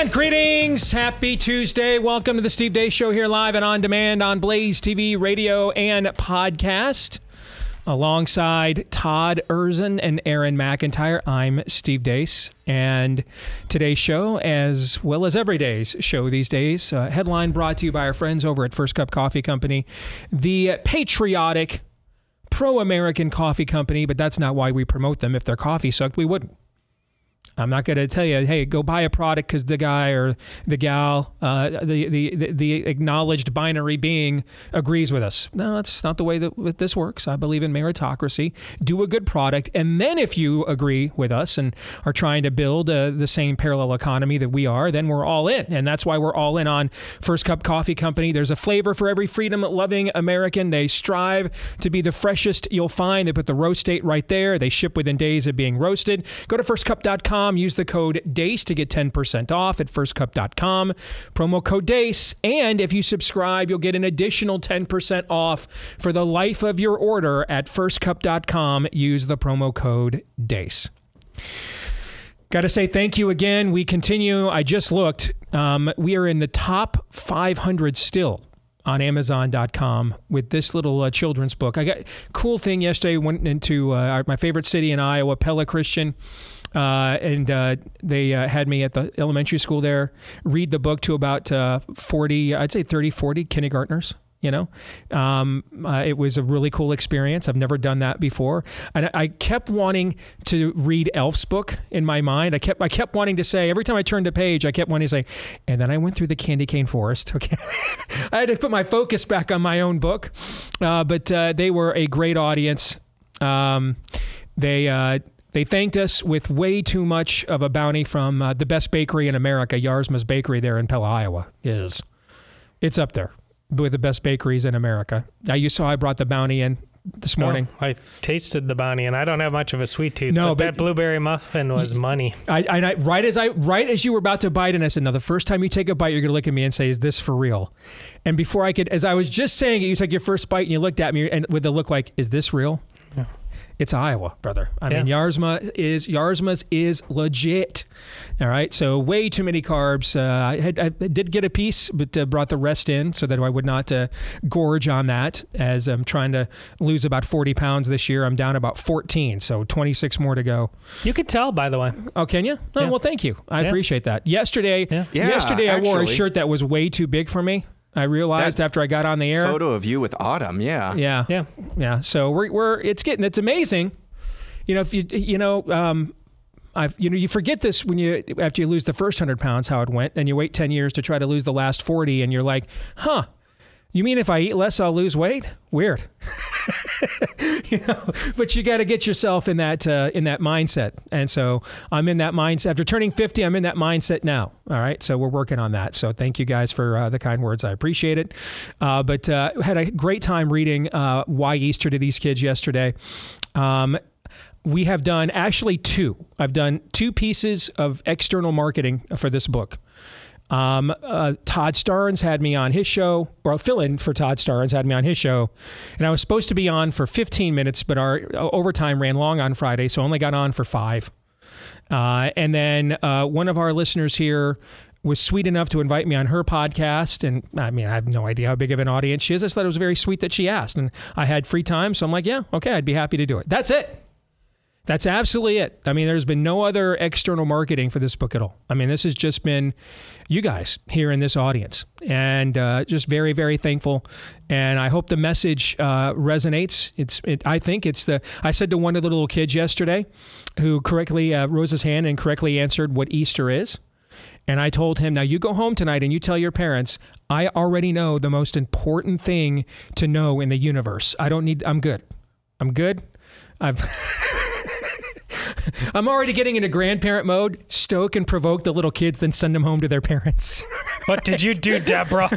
And greetings. Happy Tuesday. Welcome to the Steve Deace Show here live and on demand on BlazeTV radio and podcast. Alongside Todd Erzin and Aaron McIntyre, I'm Steve Deace. And today's show, as well as every day's show these days, headline brought to you by our friends over at First Cup Coffee Company, the patriotic, pro-American coffee company, but that's not why we promote them. If their coffee sucked, we wouldn't. I'm not going to tell you, hey, go buy a product because the guy or the gal, the acknowledged binary being agrees with us. No, that's not the way that this works. I believe in meritocracy. Do a good product, and then if you agree with us and are trying to build the same parallel economy that we are, then we're all in, and that's why we're all in on First Cup Coffee Company. There's a flavor for every freedom-loving American. They strive to be the freshest you'll find. They put the roast date right there. They ship within days of being roasted. Go to firstcup.com. Use the code DACE to get 10% off at firstcup.com. Promo code DACE. And if you subscribe, you'll get an additional 10% off for the life of your order at firstcup.com. Use the promo code DACE. Got to say thank you again. We continue. I just looked. We are in the top 500 still on Amazon.com with this little children's book. I got a cool thing yesterday. Went into my favorite city in Iowa, Pella Christian. And they had me at the elementary school there read the book to about 40, I'd say 30, 40 kindergartners. You know, it was a really cool experience. I've never done that before. And I kept wanting to read Elf's book in my mind. I kept wanting to say, every time I turned a page, I kept wanting to say, and then I went through the candy cane forest. Okay. I had to put my focus back on my own book. But they were a great audience. They thanked us with way too much of a bounty from the best bakery in America, Yarsma's Bakery there in Pella, Iowa. It's up there with the best bakeries in America. Now, you saw I brought the bounty in this morning. Oh, I tasted the bounty, and I don't have much of a sweet tooth. No, but that blueberry muffin was money. Right as you were about to bite, and I said, "Now, the first time you take a bite, you're going to look at me and say, is this for real?" And before I could, as I was just saying it, you took your first bite and you looked at me and with the look like, "Is this real?" Yeah. It's Iowa, brother. I mean, Yarsma's is legit. All right. So way too many carbs. I did get a piece, but brought the rest in so that I would not gorge on that, as I'm trying to lose about 40 pounds this year. I'm down about 14, so 26 more to go. You could tell, by the way. Oh, can you? Oh, well, thank you. I appreciate that. Yesterday I wore a shirt that was way too big for me. I realized after I got on the air. Photo of you with Autumn, yeah. So it's amazing. You know, if you forget this after you lose the first 100 pounds, how it went, and you wait 10 years to try to lose the last 40, and you're like, huh, you mean if I eat less, I'll lose weight? Weird. But you got to get yourself in that mindset. And so I'm in that mindset. After turning 50, I'm in that mindset now. All right. So we're working on that. So thank you guys for the kind words. I appreciate it. But had a great time reading Why Easter to these kids yesterday. We have done actually two. I've done two pieces of external marketing for this book. Todd Starnes had me on his show, or fill in for Todd Starnes had me on his show, and I was supposed to be on for 15 minutes, but our overtime ran long on Friday, so I only got on for 5. And then one of our listeners here was sweet enough to invite me on her podcast, and I mean, I have no idea how big of an audience she is. I just thought it was very sweet that she asked, and I had free time, so I'm like, yeah, okay, I'd be happy to do it. That's it. That's absolutely it. I mean, there's been no other external marketing for this book at all. I mean, this has just been you guys here in this audience, and just very, very thankful. And I hope the message resonates. I said to one of the little kids yesterday who correctly rose his hand and correctly answered what Easter is. And I told him, now you go home tonight and you tell your parents, I already know the most important thing to know in the universe. I'm good. I'm already getting into grandparent mode. Stoke and provoke the little kids, then send them home to their parents. What did you do, Deborah?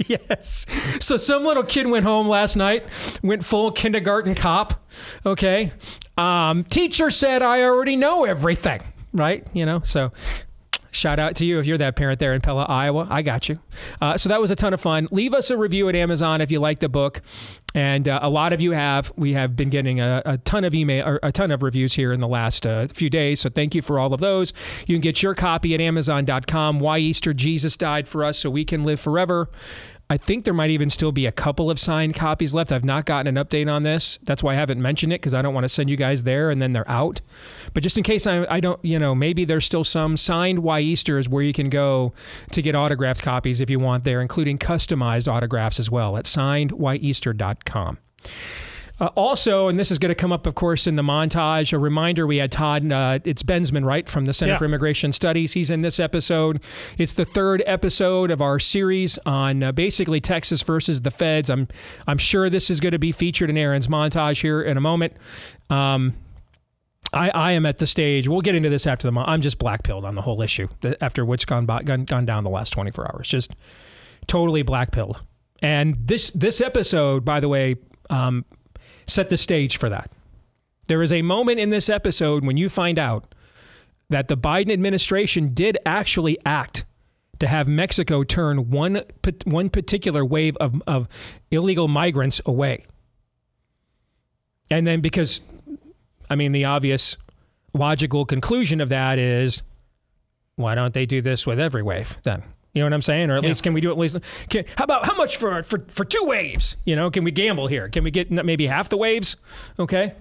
Yes. So some little kid went home last night, went full kindergarten cop. Okay. Teacher said I already know everything, right? You know, so shout out to you if you're that parent there in Pella, Iowa. I got you. So that was a ton of fun. Leave us a review at Amazon if you like the book. And a lot of you have. We have been getting a ton of email or a ton of reviews here in the last few days. So thank you for all of those. You can get your copy at Amazon.com. Why Easter Jesus Died for Us So We Can Live Forever. I think there might even still be a couple of signed copies left. I've not gotten an update on this. That's why I haven't mentioned it, because I don't want to send you guys there and then they're out. But just in case I don't, maybe there's still some. Signed Why Easter is where you can go to get autographed copies if you want there, including customized autographs as well at signedwhyeaster.com. Also, and this is going to come up, of course, in the montage, a reminder, we had Todd, it's Bensman, right, from the Center for Immigration Studies. He's in this episode. It's the third episode of our series on basically Texas versus the feds. I'm sure this is going to be featured in Aaron's montage here in a moment. I am at the stage, we'll get into this after the I'm just black-pilled on the whole issue after what's gone down the last 24 hours. Just totally black-pilled. And this episode, by the way, set the stage for that. There is a moment in this episode when you find out that the Biden administration did actually act to have Mexico turn one particular wave of illegal migrants away. And then because, the obvious logical conclusion of that is, why don't they do this with every wave then? You know what I'm saying? Or at least, can we do at least, how much for 2 waves? Can we gamble here? Can we get maybe half the waves? Okay.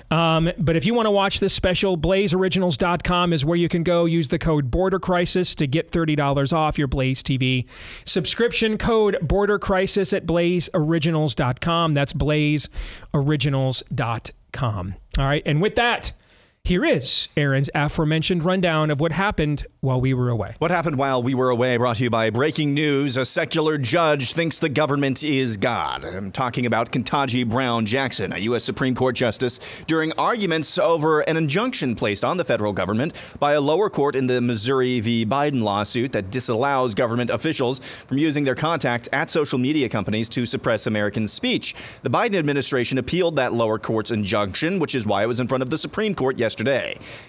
But if you want to watch this special, BlazeOriginals.com is where you can go. Use the code Border Crisis to get $30 off your Blaze TV subscription. Code Border Crisis at BlazeOriginals.com. That's BlazeOriginals.com. All right. And with that, here is Aaron's aforementioned rundown of what happened while we were away. What happened while we were away, brought to you by breaking news. A secular judge thinks the government is God. I'm talking about Ketanji Brown Jackson, a U.S. Supreme Court justice, during arguments over an injunction placed on the federal government by a lower court in the Missouri v. Biden lawsuit that disallows government officials from using their contacts at social media companies to suppress American speech. The Biden administration appealed that lower court's injunction, which is why it was in front of the Supreme Court yesterday.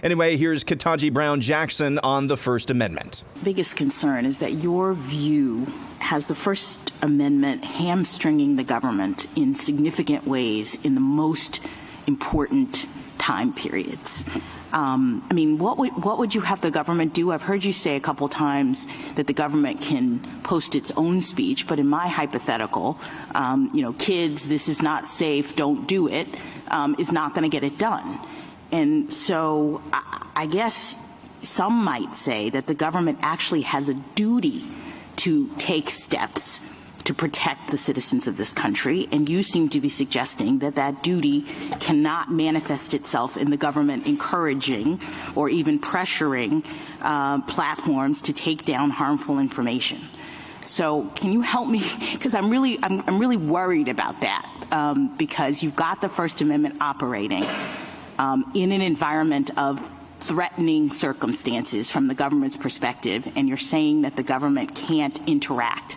Anyway, here's Ketanji Brown Jackson on the First Amendment. Biggest concern is that your view has the First Amendment hamstringing the government in significant ways in the most important time periods. What would you have the government do? I've heard you say a couple times that the government can post its own speech, but in my hypothetical, kids, this is not safe, don't do it, is not going to get it done. And so I guess some might say that the government actually has a duty to take steps to protect the citizens of this country. And you seem to be suggesting that that duty cannot manifest itself in the government encouraging or even pressuring platforms to take down harmful information. So can you help me? Because I'm really worried about that because you've got the First Amendment operating in an environment of threatening circumstances from the government's perspective, and you're saying that the government can't interact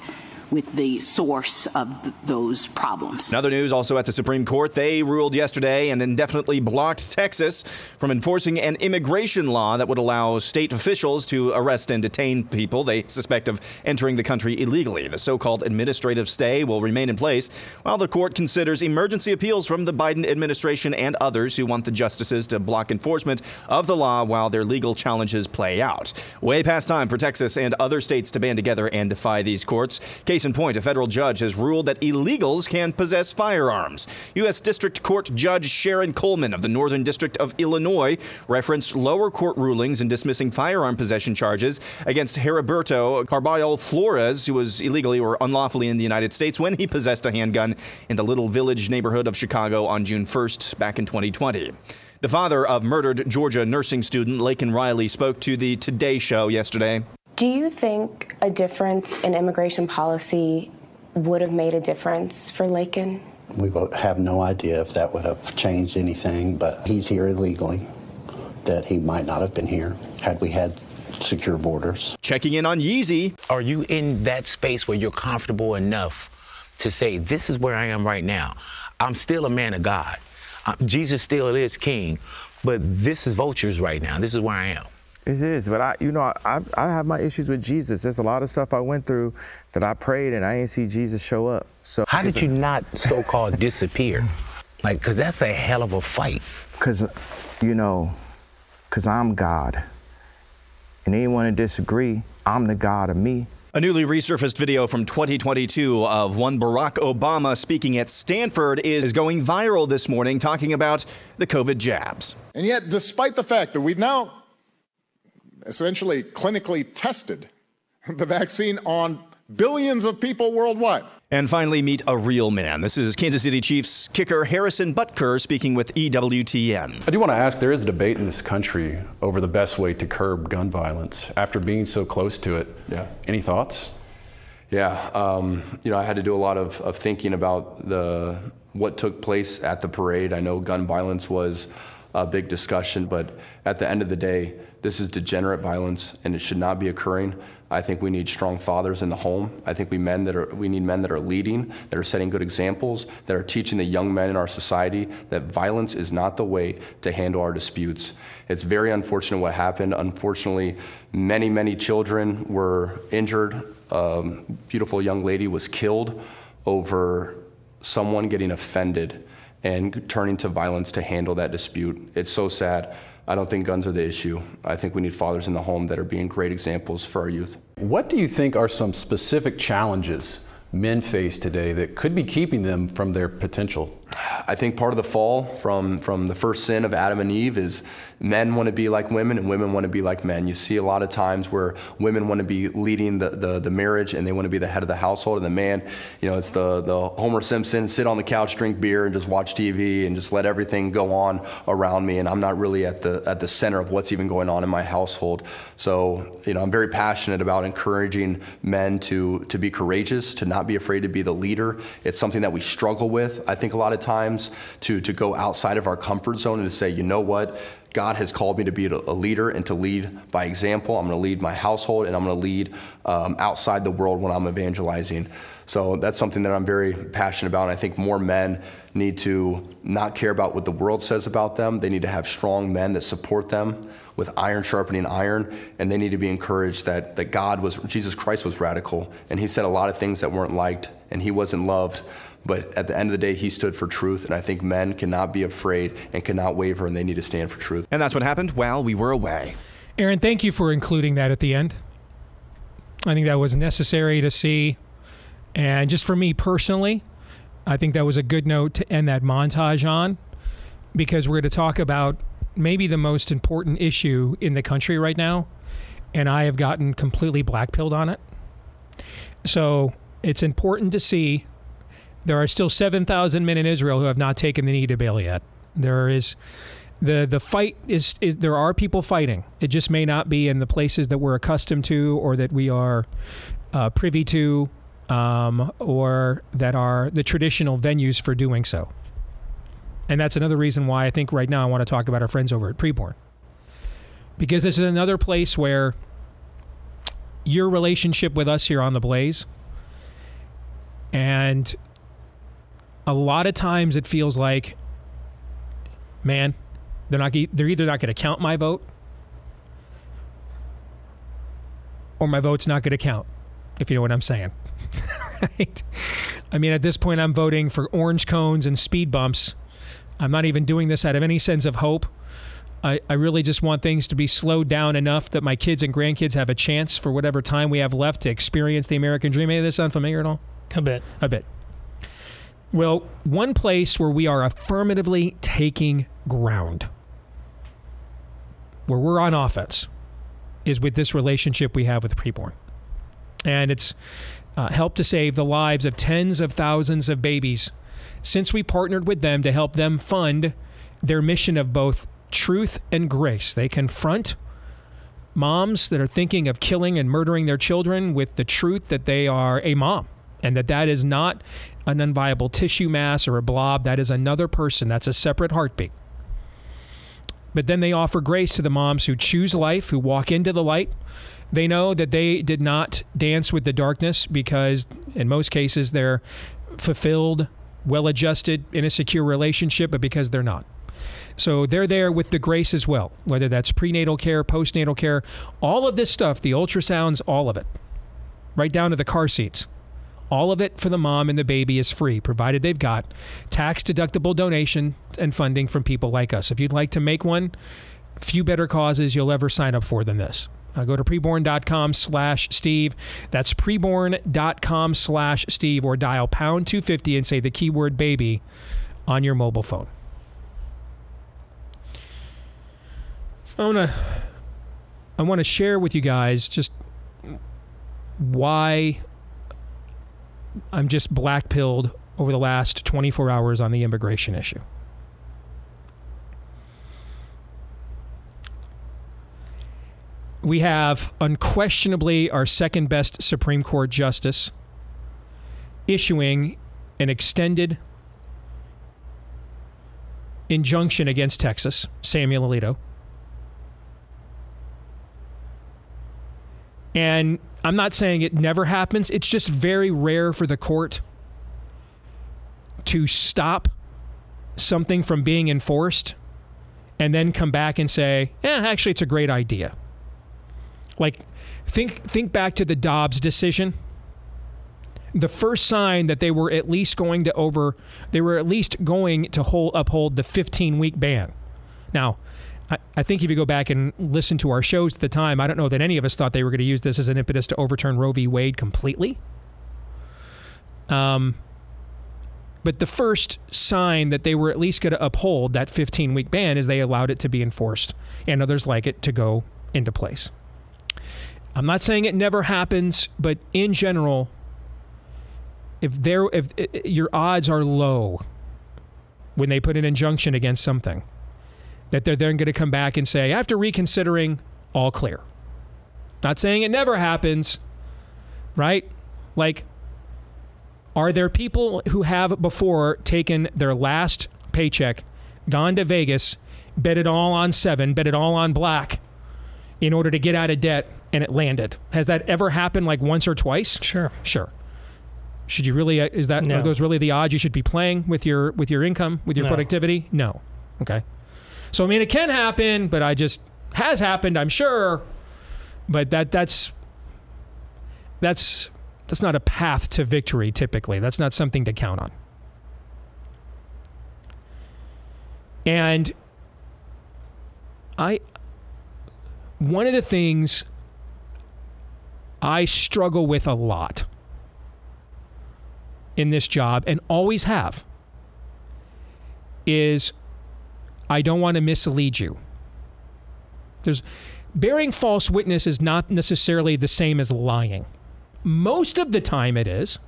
with the source of those problems. Another news also at the Supreme Court. They ruled yesterday and indefinitely blocked Texas from enforcing an immigration law that would allow state officials to arrest and detain people they suspect of entering the country illegally. The so-called administrative stay will remain in place while the court considers emergency appeals from the Biden administration and others who want the justices to block enforcement of the law while their legal challenges play out. Way past time for Texas and other states to band together and defy these courts. Case in point, a federal judge has ruled that illegals can possess firearms. U.S. District Court Judge Sharon Coleman of the Northern District of Illinois referenced lower court rulings in dismissing firearm possession charges against Heriberto Carballo Flores, who was illegally or unlawfully in the United States when he possessed a handgun in the Little Village neighborhood of Chicago on June 1st back in 2020. The father of murdered Georgia nursing student Laken Riley spoke to the Today Show yesterday. Do you think a difference in immigration policy would have made a difference for Laken? We have no idea if that would have changed anything, but he's here illegally, that he might not have been here had we had secure borders. Checking in on Yeezy. Are you in that space where you're comfortable enough to say, this is where I am right now? I'm still a man of God. Jesus still is king, but this is vultures right now. This is where I am. It is, but I have my issues with Jesus. There's a lot of stuff I went through that I prayed and I didn't see Jesus show up. So how did you not so-called disappear? Like, because that's a hell of a fight. Because I'm God. And anyone who disagree, I'm the God of me. A newly resurfaced video from 2022 of one Barack Obama speaking at Stanford is going viral this morning, talking about the COVID jabs. And yet, despite the fact that we've now essentially clinically tested the vaccine on billions of people worldwide. And finally, meet a real man. This is Kansas City Chiefs kicker Harrison Butker speaking with EWTN. I do want to ask, there is a debate in this country over the best way to curb gun violence. After being so close to it, any thoughts? Yeah, I had to do a lot of thinking about what took place at the parade. I know gun violence was a big discussion, but at the end of the day, this is degenerate violence, and it should not be occurring. I think we need strong fathers in the home. I think we need men that are leading, that are setting good examples, that are teaching the young men in our society that violence is not the way to handle our disputes. It's very unfortunate what happened. Unfortunately, many, many children were injured. A beautiful young lady was killed over someone getting offended and turning to violence to handle that dispute. It's so sad. I don't think guns are the issue. I think we need fathers in the home that are being great examples for our youth. What do you think are some specific challenges men face today that could be keeping them from their potential? I think part of the fall from the first sin of Adam and Eve is men want to be like women and women want to be like men. You see a lot of times where women want to be leading the marriage and they want to be the head of the household, and the man, it's the Homer Simpson, sit on the couch, drink beer, and just watch TV and just let everything go on around me, and I'm not really at the center of what's even going on in my household. So, I'm very passionate about encouraging men to be courageous, to not be afraid to be the leader. It's something that we struggle with, I think, a lot of times, to go outside of our comfort zone and to say, you know what, God has called me to be a leader and to lead by example. I'm going to lead my household, and I'm going to lead outside the world when I'm evangelizing. So that's something that I'm very passionate about, and I think more men need to not care about what the world says about them. They need to have strong men that support them with iron sharpening iron, and they need to be encouraged that Jesus Christ was radical, and he said a lot of things that weren't liked, and he wasn't loved. But at the end of the day, he stood for truth, and I think men cannot be afraid and cannot waver, and they need to stand for truth. And that's what happened while we were away. Aaron, thank you for including that at the end. I think that was necessary to see. And just for me personally, I think that was a good note to end that montage on, because we're going to talk about maybe the most important issue in the country right now, and I have gotten completely blackpilled on it. So it's important to see there are still 7,000 men in Israel who have not taken the knee to Baal yet. There is the fight is there are people fighting. It just may not be in the places that we're accustomed to or that we are privy to, or that are the traditional venues for doing so. And that's another reason why I think right now I want to talk about our friends over at Preborn, because this is another place where your relationship with us here on the Blaze, and a lot of times it feels like, man, they're either not going to count my vote, or my vote's not going to count, if you know what I'm saying. Right? I mean, at this point, I'm voting for orange cones and speed bumps. I'm not even doing this out of any sense of hope. I really just want things to be slowed down enough that my kids and grandkids have a chance for whatever time we have left to experience the American dream. Any of this sound familiar at all? A bit. A bit. Well, one place where we are affirmatively taking ground, where we're on offense, is with this relationship we have with Preborn. And it's helped to save the lives of tens of thousands of babies since we partnered with them to help them fund their mission of both truth and grace. They confront moms that are thinking of killing and murdering their children with the truth that they are a mom, and that is not an unviable tissue mass or a blob. That is another person. That's a separate heartbeat. But then they offer grace to the moms who choose life, who walk into the light. They know that they did not dance with the darkness because, in most cases, they're fulfilled, well-adjusted, in a secure relationship, but because they're not. So they're there with the grace as well, whether that's prenatal care, postnatal care, all of this stuff, the ultrasounds, all of it, right down to the car seats. All of it for the mom and the baby is free, provided they've got tax-deductible donation and funding from people like us. If you'd like to make one, few better causes you'll ever sign up for than this. Go to preborn.com/Steve. That's preborn.com/Steve, or dial pound 250 and say the keyword baby on your mobile phone. I want to share with you guys just why I'm just black-pilled over the last 24 hours on the immigration issue. We have unquestionably our second best Supreme Court justice issuing an extended injunction against Texas, Samuel Alito. And I'm not saying it never happens. It's just very rare for the court to stop something from being enforced and then come back and say, actually, it's a great idea. Like, think back to the Dobbs decision. The first sign that they were at least going to uphold the 15-week ban. Now, I think if you go back and listen to our shows at the time, I don't know that any of us thought they were going to use this as an impetus to overturn Roe v. Wade completely. But the first sign that they were at least going to uphold that 15-week ban is they allowed it to be enforced, and others like it to go into place. I'm not saying it never happens, but in general, if your odds are low when they put an injunction against something, that they're then going to come back and say, after reconsidering, all clear. Not saying it never happens, right? Like, are there people who have before taken their last paycheck, gone to Vegas, bet it all on 7, bet it all on black in order to get out of debt, and it landed? Has that ever happened like once or twice? Sure. Should you really, No. Are those really the odds you should be playing with your income, with your productivity? No. Okay. So, I mean, it can happen, but has happened, I'm sure. But that's not a path to victory, typically. That's not something to count on. And one of the things I struggle with a lot in this job, and always have, is I don't want to mislead you. Bearing false witness is not necessarily the same as lying. Most of the time it is.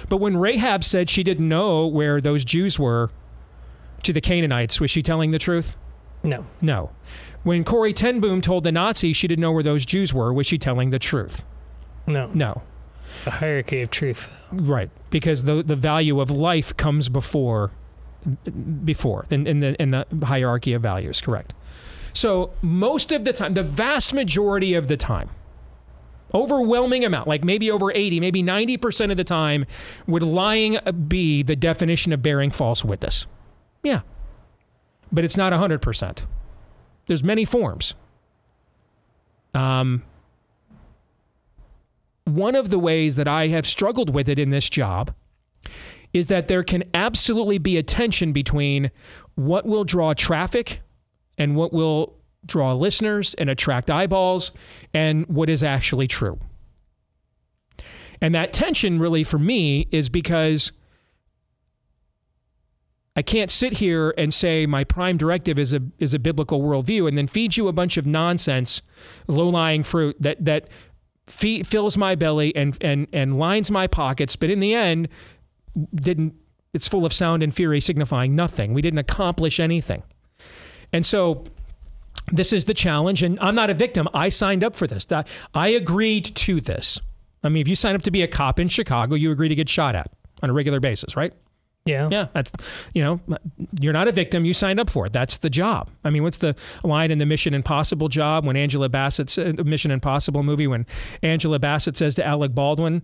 But when Rahab said she didn't know where those Jews were to the Canaanites, was she telling the truth? No. When Corrie ten Boom told the Nazis she didn't know where those Jews were, was she telling the truth? No. The hierarchy of truth. Right. Because the value of life comes before in the hierarchy of values, correct. So most of the time, the vast majority of the time, overwhelming amount, like maybe over 80, maybe 90% of the time, would lying be the definition of bearing false witness? Yeah. But it's not 100%. There's many forms. One of the ways that I have struggled with it in this job is that there can absolutely be a tension between what will draw traffic and what will draw listeners and attract eyeballs and what is actually true. And that tension really for me is because I can't sit here and say my prime directive is a biblical worldview and then feed you a bunch of nonsense, low-lying fruit that fills my belly and lines my pockets, but in the end, it's full of sound and fury signifying nothing. We didn't accomplish anything. And so this is the challenge, and I'm not a victim. I signed up for this. I agreed to this. I mean, if you sign up to be a cop in Chicago, you agree to get shot at on a regular basis, right? Yeah. Yeah, that's, you're not a victim. You signed up for it. That's the job. I mean, what's the line in the Mission Impossible job when Angela Bassett's Mission Impossible movie, when Angela Bassett says to Alec Baldwin,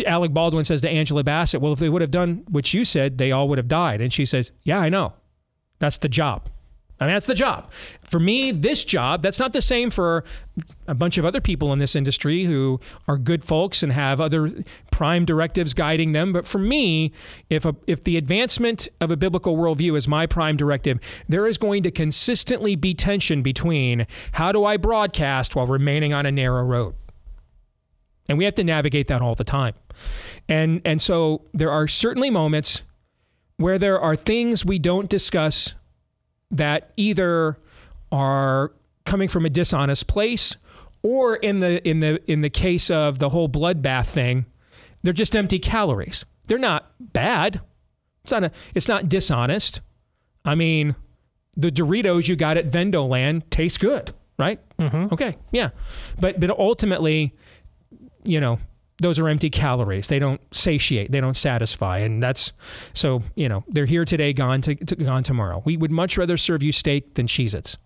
Alec Baldwin says to Angela Bassett, well, if they would have done what you said, they all would have died. And she says, yeah, I know. That's the job. I mean, that's the job. For me, this job, that's not the same for a bunch of other people in this industry who are good folks and have other prime directives guiding them. But for me, if the advancement of a biblical worldview is my prime directive, there is going to consistently be tension between how do I broadcast while remaining on a narrow road? And we have to navigate that all the time. And so there are certainly moments where there are things we don't discuss that either are coming from a dishonest place, or in the case of the whole bloodbath thing, they're just empty calories. They're not bad. It's not dishonest. I mean, the Doritos you got at Vendoland taste good, right? Mm-hmm. Okay, yeah. But ultimately, you know, those are empty calories. They don't satiate. They don't satisfy. And that's, so, you know, they're here today, gone tomorrow. We would much rather serve you steak than Cheez-Its.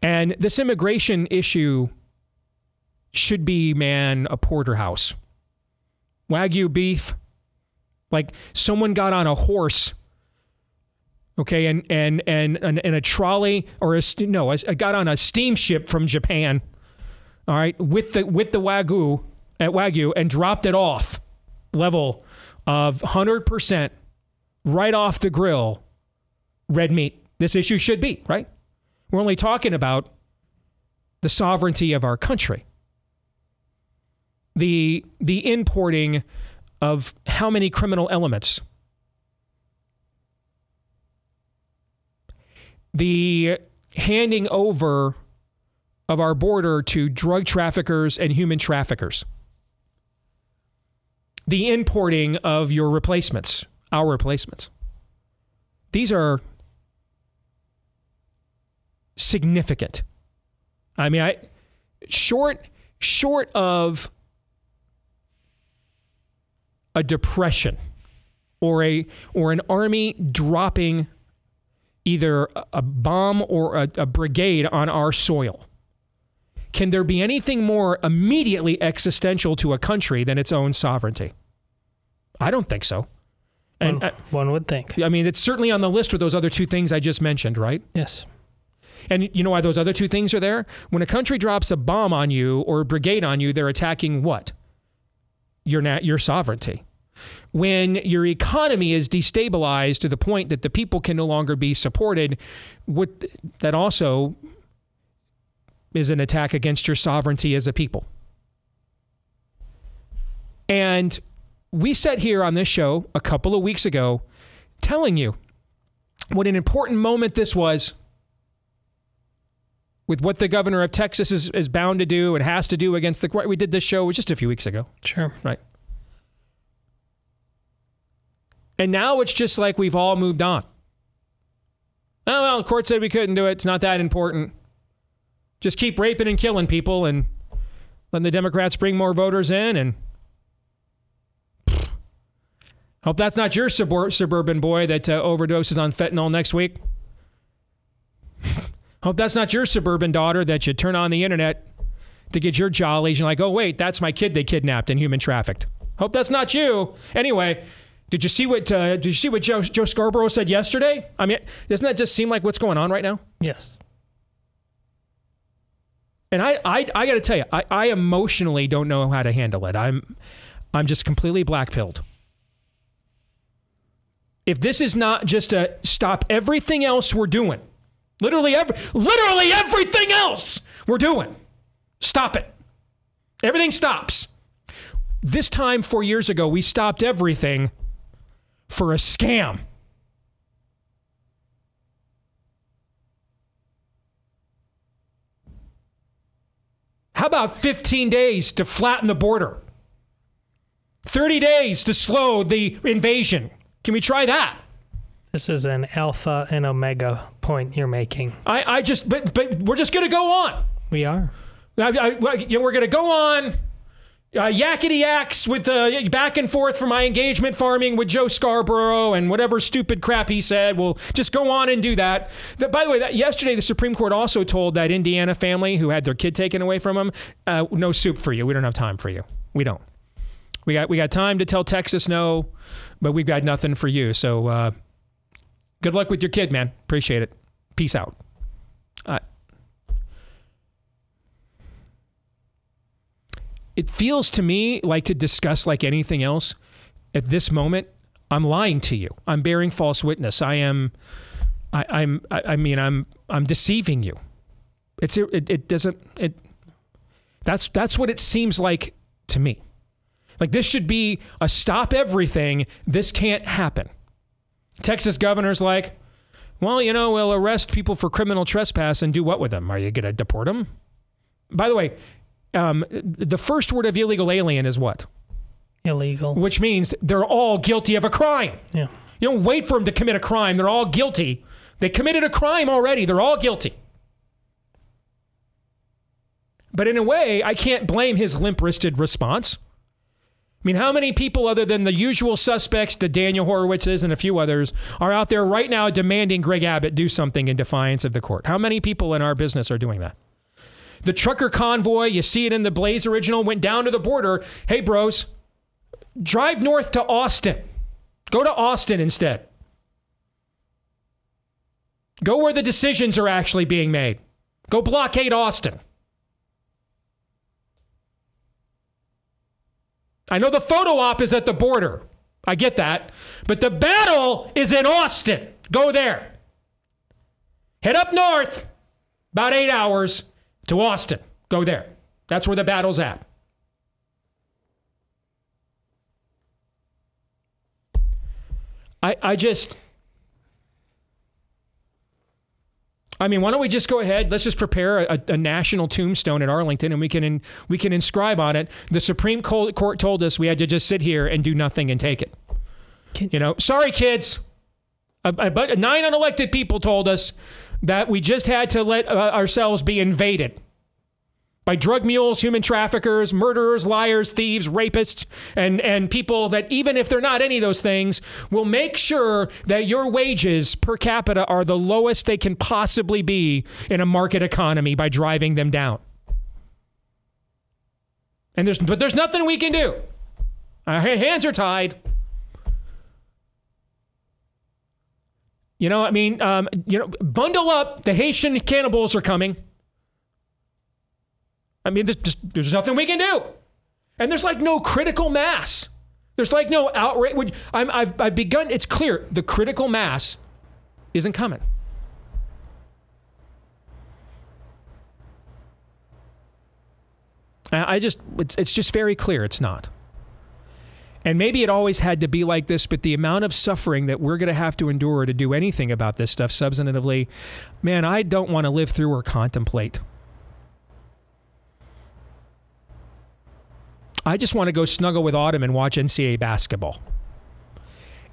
And this immigration issue should be, man, a porterhouse. Wagyu beef, like someone got on a horse, okay, and a trolley, or got on a steamship from Japan, all right, with the Wagyu and dropped it off level of 100% right off the grill red meat. This issue should be, right? We're only talking about the sovereignty of our country. The importing of how many criminal elements. The handing over of our border to drug traffickers and human traffickers. The importing of your replacements, our replacements. These are significant. I mean, short of a depression or an army dropping either a bomb or a brigade on our soil, can there be anything more immediately existential to a country than its own sovereignty? I don't think so. And one would think. I mean, it's certainly on the list with those other two things I just mentioned, right? Yes. And you know why those other two things are there? When a country drops a bomb on you or a brigade on you, they're attacking what? Your sovereignty. When your economy is destabilized to the point that the people can no longer be supported, that also is an attack against your sovereignty as a people. And we sat here on this show a couple of weeks ago telling you what an important moment this was with what the governor of Texas is bound to do and has to do against the... We did this show just a few weeks ago. Sure. Right. And now it's just like we've all moved on. Oh, well, the court said we couldn't do it. It's not that important. Just keep raping and killing people and letting the Democrats bring more voters in. And hope that's not your suburban boy that overdoses on fentanyl next week. Hope that's not your suburban daughter that you turn on the internet to get your jollies. You're like, oh, wait, that's my kid they kidnapped and human trafficked. Hope that's not you. Anyway, did you see what Joe Scarborough said yesterday? I mean, doesn't that just seem like what's going on right now? Yes. And I got to tell you, I emotionally don't know how to handle it. I'm just completely black-pilled. If this is not just a stop everything else we're doing, literally everything else we're doing, stop it. Everything stops. This time 4 years ago, we stopped everything for a scam. How about 15 days to flatten the border? 30 days to slow the invasion. Can we try that? This is an alpha and omega point you're making. But we're just going to go on. We are. We're going to go on. Yakety yaks with the back and forth for my engagement farming with Joe Scarborough and whatever stupid crap he said. We'll just go on and do that. By the way, yesterday the Supreme Court also told that Indiana family who had their kid taken away from them, no soup for you. We don't have time for you. We don't. We got time to tell Texas no, but we've got nothing for you. So good luck with your kid, man. Appreciate it. Peace out. It feels to me like, to discuss like anything else at this moment, I'm lying to you. I'm bearing false witness. I'm deceiving you. That's what it seems like to me. Like, this should be a stop everything. This can't happen. Texas governor's like, well, we'll arrest people for criminal trespass and do what with them? Are you going to deport them? By the way, the first word of illegal alien is what? Illegal. Which means they're all guilty of a crime. Yeah. You don't wait for them to commit a crime. They're all guilty. They committed a crime already. They're all guilty. But in a way, I can't blame his limp-wristed response. I mean, how many people other than the usual suspects, the Daniel Horowitzes and a few others, are out there right now demanding Greg Abbott do something in defiance of the court? How many people in our business are doing that? The trucker convoy, you see it in the Blaze original, went down to the border. Hey, bros, drive north to Austin. Go to Austin instead. Go where the decisions are actually being made. Go blockade Austin. I know the photo op is at the border. I get that. But the battle is in Austin. Go there. Head up north, about 8 hours, to Austin. Go there. That's where the battle's at. I mean, why don't we just go ahead? Let's just prepare a national tombstone at Arlington, and we can inscribe on it. The Supreme Court told us we had to just sit here and do nothing and take it. Sorry, kids. 9 unelected people told us that we just had to let ourselves be invaded by drug mules, human traffickers, murderers, liars, thieves, rapists, and people that, even if they're not any of those things, will make sure that your wages per capita are the lowest they can possibly be in a market economy by driving them down. But there's nothing we can do. Our hands are tied. Bundle up. The Haitian cannibals are coming. I mean, there's nothing we can do. And there's like no critical mass. There's like no outrage. I've begun, it's clear, the critical mass isn't coming. It's just very clear it's not. And maybe it always had to be like this, but the amount of suffering that we're going to have to endure to do anything about this stuff substantively, man, I don't want to live through or contemplate. I just want to go snuggle with Autumn and watch NCAA basketball.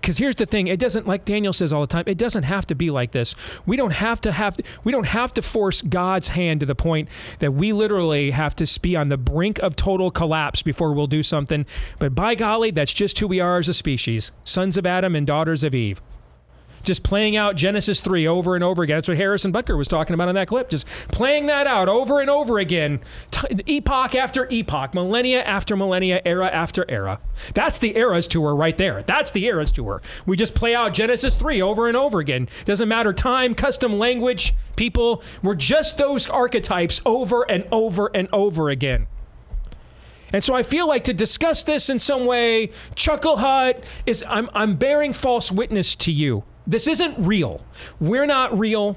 Because here's the thing, it doesn't, like Daniel says all the time, it doesn't have to be like this. We don't have to force God's hand to the point that we literally have to be on the brink of total collapse before we'll do something. But by golly, that's just who we are as a species, sons of Adam and daughters of Eve. Just playing out Genesis 3 over and over again. That's what Harrison Butker was talking about in that clip. Just playing that out over and over again. Epoch after epoch. Millennia after millennia. Era after era. That's the Eras Tour right there. That's the Eras Tour. We just play out Genesis 3 over and over again. Doesn't matter time, custom language, people. We're just those archetypes over and over and over again. And so I feel like to discuss this in some way, Chuckle Hut, I'm bearing false witness to you. This isn't real. We're not real.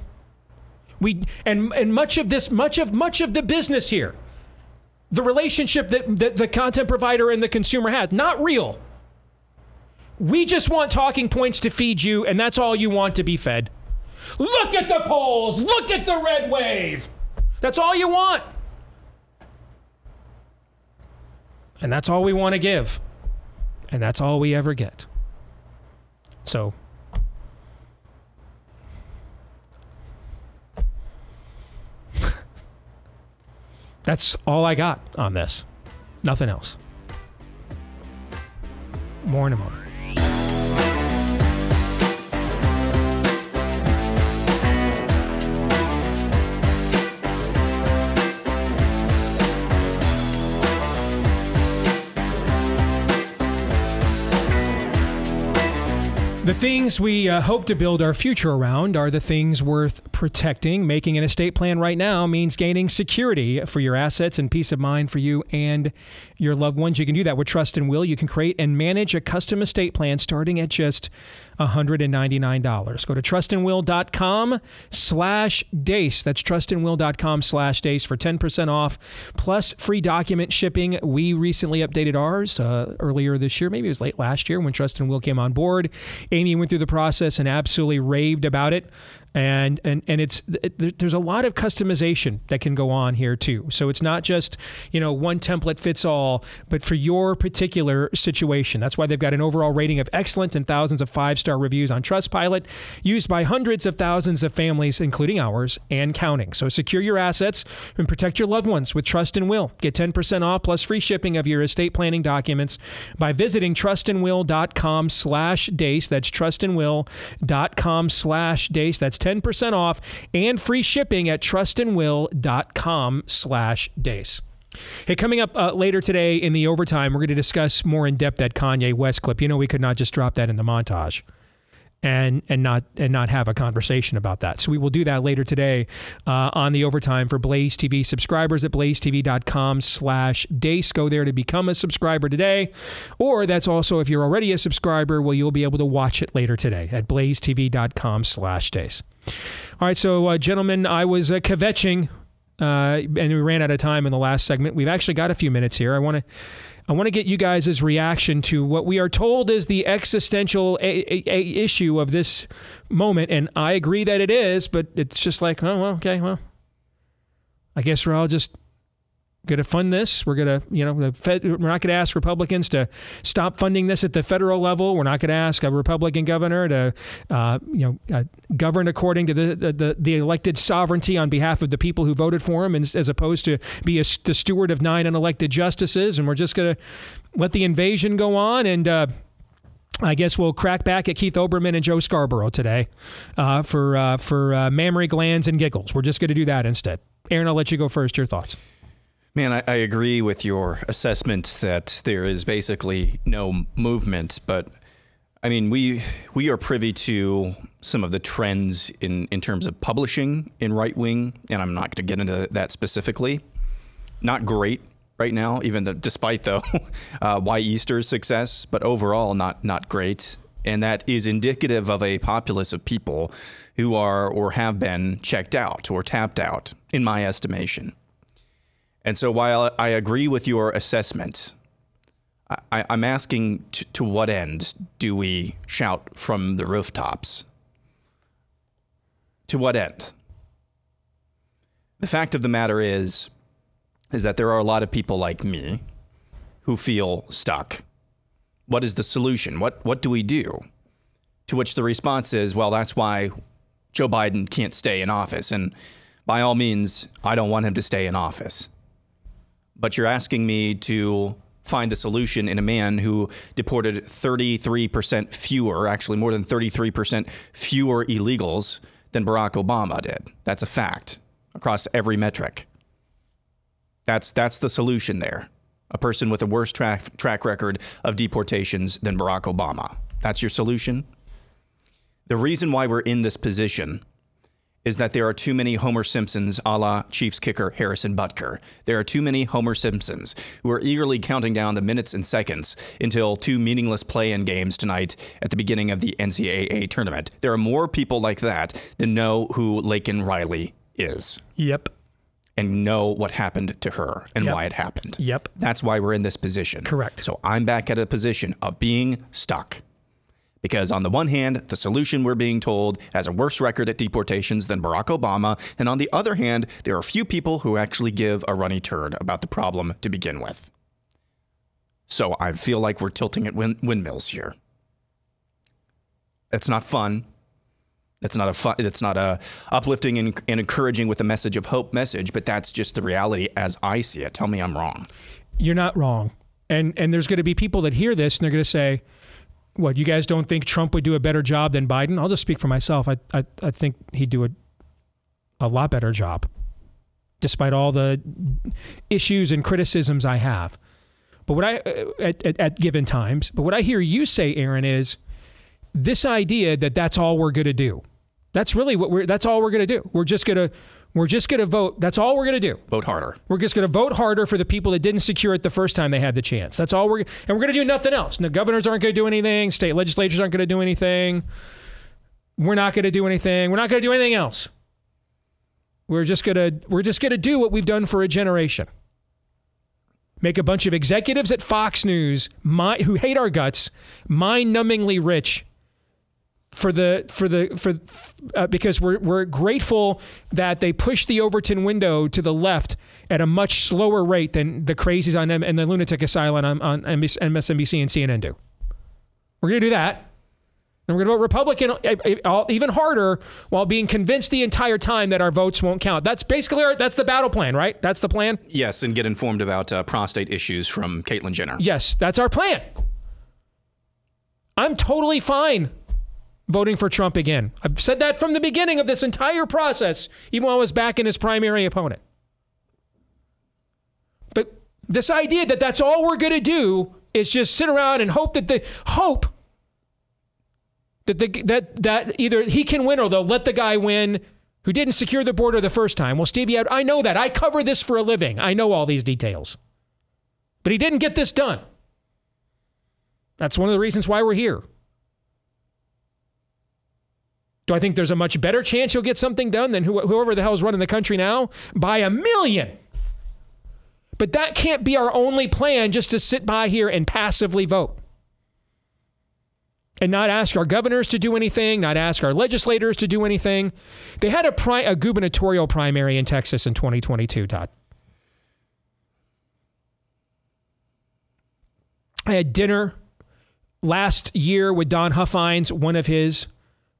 And much of the business here, the relationship that the content provider and the consumer has, not real. We just want talking points to feed you, and that's all you want to be fed. Look at the polls. Look at the red wave. That's all you want. And that's all we want to give. And that's all we ever get. So that's all I got on this. Nothing else. More in a moment. The things we hope to build our future around are the things worth protecting. Making an estate plan right now means gaining security for your assets and peace of mind for you and your loved ones. You can do that with Trust and Will. You can create and manage a custom estate plan starting at just $199. Go to trustandwill.com/Deace. That's trustandwill.com/Deace for 10% off plus free document shipping. We recently updated ours earlier this year. Maybe it was late last year when Trust and Will came on board. Amy went through the process and absolutely raved about it. And there's a lot of customization that can go on here too. So it's not just, one template fits all, but for your particular situation. That's why they've got an overall rating of excellent and thousands of 5-star reviews on Trustpilot, used by hundreds of thousands of families, including ours, and counting. So secure your assets and protect your loved ones with Trust and Will. Get 10% off plus free shipping of your estate planning documents by visiting trustandwill.com/Deace. That's trustandwill.com/Deace. That's 10% off and free shipping at trustandwill.com/Deace. Hey, coming up later today in the overtime, we're going to discuss more in depth that Kanye West clip. We could not just drop that in the montage and not have a conversation about that. So we will do that later today on the overtime for Blaze TV subscribers at blazetv.com/Deace. Go there to become a subscriber today. Or that's also if you're already a subscriber, well, you'll be able to watch it later today at blazetv.com/Deace. All right, so gentlemen, I was kvetching, and we ran out of time in the last segment. We've actually got a few minutes here. I want to get you guys' reaction to what we are told is the existential issue of this moment, and I agree that it is, but it's just like, oh, well, okay, well, I guess we're all just going to fund this. We're going to, we're not going to ask Republicans to stop funding this at the federal level. We're not going to ask a Republican governor to, govern according to the elected sovereignty on behalf of the people who voted for him, as opposed to be the steward of 9 unelected justices. And we're just going to let the invasion go on. And I guess we'll crack back at Keith Olbermann and Joe Scarborough today for mammary glands and giggles. We're just going to do that instead. Aaron, I'll let you go first. Your thoughts. Man, I agree with your assessment that there is basically no movement, but I mean, we are privy to some of the trends in terms of publishing in right wing, and I'm not going to get into that specifically. Not great right now, despite Why Easter's success, but overall not great. And that is indicative of a populace of people who are or have been checked out or tapped out, in my estimation. And so while I agree with your assessment, I'm asking to what end do we shout from the rooftops? To what end? The fact of the matter is that there are a lot of people like me who feel stuck. What is the solution? What do we do? To which the response is, well, that's why Joe Biden can't stay in office. And by all means, I don't want him to stay in office. But you're asking me to find the solution in a man who deported 33% fewer, actually more than 33% fewer illegals than Barack Obama did. That's a fact across every metric. That's the solution there. A person with a worse track record of deportations than Barack Obama. That's your solution? The reason why we're in this position is that there are too many Homer Simpsons a la Chiefs kicker Harrison Butker. There are too many Homer Simpsons who are eagerly counting down the minutes and seconds until 2 meaningless play-in games tonight at the beginning of the NCAA tournament. There are more people like that than know who Laken Riley is. Yep. And know what happened to her and why it happened. Yep. That's why we're in this position. Correct. So I'm back at a position of being stuck. Because on the one hand, the solution, we're being told, has a worse record at deportations than Barack Obama. And on the other hand, there are few people who actually give a runny turd about the problem to begin with. So I feel like we're tilting at windmills here. It's not fun. It's not a uplifting and encouraging with a message of hope message, but that's just the reality as I see it. Tell me I'm wrong. You're not wrong. And there's going to be people that hear this and they're going to say, what, you guys don't think Trump would do a better job than Biden? I'll just speak for myself. I think he'd do a lot better job, despite all the issues and criticisms I have. But what at given times, but what I hear you say, Aaron, is this idea that that's all we're going to do. That's really that's all we're going to do. We're just going to vote. That's all we're going to do. Vote harder. We're just going to vote harder for the people that didn't secure it the first time they had the chance. That's all and we're going to do nothing else. The governors aren't going to do anything. State legislatures aren't going to do anything. We're not going to do anything. We're not going to do anything else. We're just going to do what we've done for a generation. Make a bunch of executives at Fox News who hate our guts, mind-numbingly rich because we're grateful that they push the Overton window to the left at a much slower rate than the crazies on and the lunatic asylum on MSNBC and CNN do. We're going to do that. And we're going to vote Republican even harder while being convinced the entire time that our votes won't count. That's basically that's the battle plan, right? That's the plan? Yes, and get informed about prostate issues from Caitlyn Jenner. Yes, that's our plan. I'm totally fine voting for Trump again. I've said that from the beginning of this entire process, even when I was backing his primary opponent. But this idea that that's all we're going to do is just sit around and hope that that either he can win or they'll let the guy win who didn't secure the border the first time. Well, Stevie, I know that. I cover this for a living. I know all these details. But he didn't get this done. That's one of the reasons why we're here. Do I think there's a much better chance he'll get something done than whoever the hell is running the country now? By a million. But that can't be our only plan, just to sit by here and passively vote. And not ask our governors to do anything, not ask our legislators to do anything. They had a gubernatorial primary in Texas in 2022, Todd. I had dinner last year with Don Huffines, one of his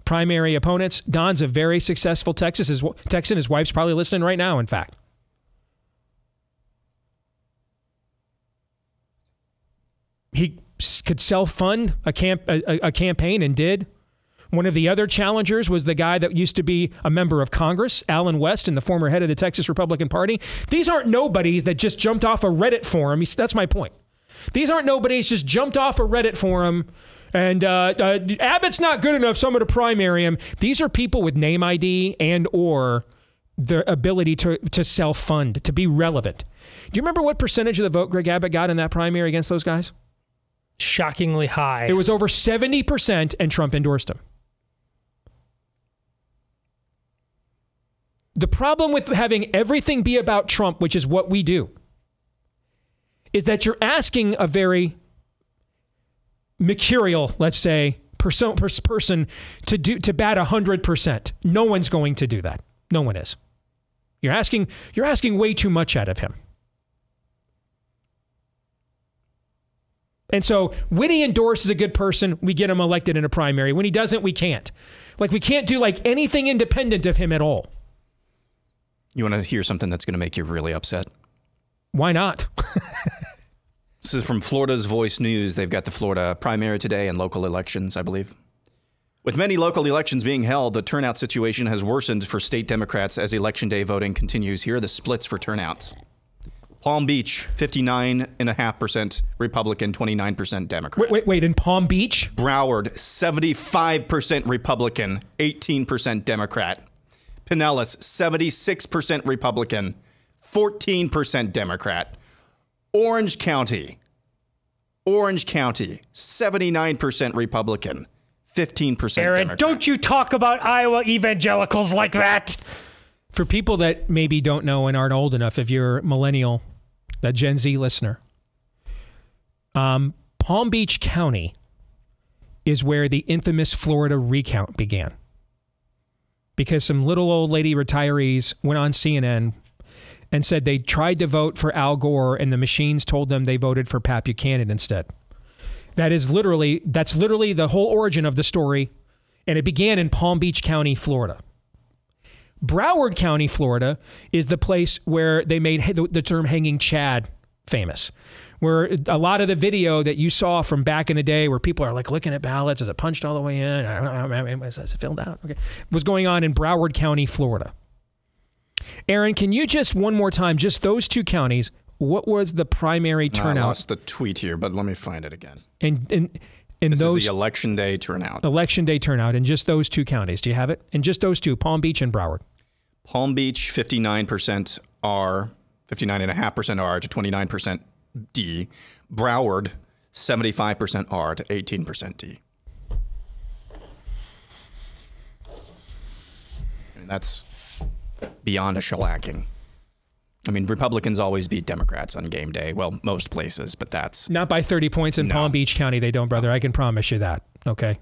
primary opponents. Don's a very successful Texan. His wife's probably listening right now, in fact. He could self-fund a campaign and did. One of the other challengers was the guy that used to be a member of Congress, Alan West, and the former head of the Texas Republican Party. These aren't nobodies that just jumped off a Reddit forum. That's my point. These aren't nobodies just jumped off a Reddit forum and Abbott's not good enough, so I'm going to primary him. These are people with name ID and or the ability to self-fund, to be relevant. Do you remember what percentage of the vote Greg Abbott got in that primary against those guys? Shockingly high. It was over 70%, and Trump endorsed him. The problem with having everything be about Trump, which is what we do, is that you're asking a very mercurial, let's say, person to bat 100%. No one's going to do that. No one is. You're asking way too much out of him. And so when he endorses a good person, we get him elected in a primary. When he doesn't, we can't. We can't do anything independent of him at all. You want to hear something that's going to make you really upset? Why not? This is from Florida's Voice News. They've got the Florida primary today and local elections, I believe. With many local elections being held, the turnout situation has worsened for state Democrats as Election Day voting continues. Here are the splits for turnouts. Palm Beach, 59.5% Republican, 29% Democrat. Wait, in Palm Beach? Broward, 75% Republican, 18% Democrat. Pinellas, 76% Republican, 14% Democrat. Orange County, 79% Republican, 15% Aaron, Democrat. don't you talk about Iowa evangelicals like that. For people that maybe don't know and aren't old enough, if you're millennial, a Gen Z listener, Palm Beach County is where the infamous Florida recount began. Because some little old lady retirees went on CNN and said they tried to vote for Al Gore and the machines told them they voted for Pat Buchanan instead. That's literally the whole origin of the story, and it began in Palm Beach County, Florida. Broward County, Florida is the place where they made the term hanging Chad famous, where a lot of the video that you saw from back in the day where people are looking at ballots, is it punched all the way in? I don't know, is it filled out? Okay. Was going on in Broward County, Florida. Aaron, can you just one more time, just those two counties, what was the primary turnout? I lost the tweet here, but let me find it again. And This is the election day turnout. Election day turnout in just those 2 counties. Do you have it? In just those 2, Palm Beach and Broward. Palm Beach, 59% R, 59.5% R to 29% D. Broward, 75% R to 18% D. I mean, that's beyond a shellacking. I mean, Republicans always beat Democrats on game day. Well, most places, but that's... Not by 30 points in Palm Beach County, they don't, brother. I can promise you that, okay?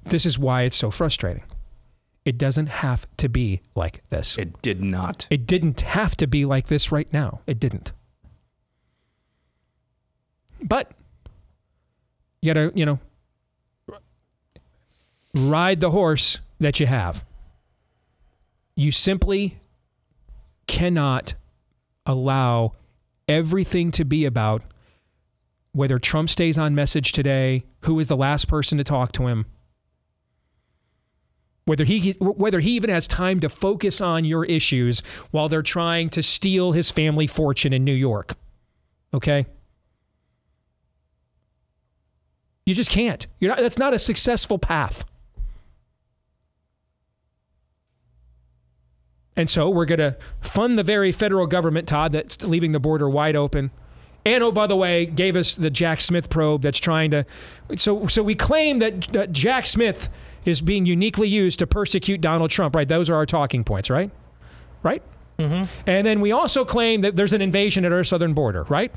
This is why it's so frustrating. It doesn't have to be like this. It did not. It didn't have to be like this right now. It didn't. But you gotta, ride the horse that you have. You simply cannot allow everything to be about whether Trump stays on message today, who is the last person to talk to him, whether he even has time to focus on your issues while they're trying to steal his family fortune in New York. Okay? You just can't. That's not a successful path. And so we're going to fund the very federal government, Todd, that's leaving the border wide open. And, oh, by the way, gave us the Jack Smith probe that's trying to... So we claim that Jack Smith is being uniquely used to persecute Donald Trump, right? Those are our talking points, right? Right? Mm-hmm. And then we also claim that there's an invasion at our southern border, right?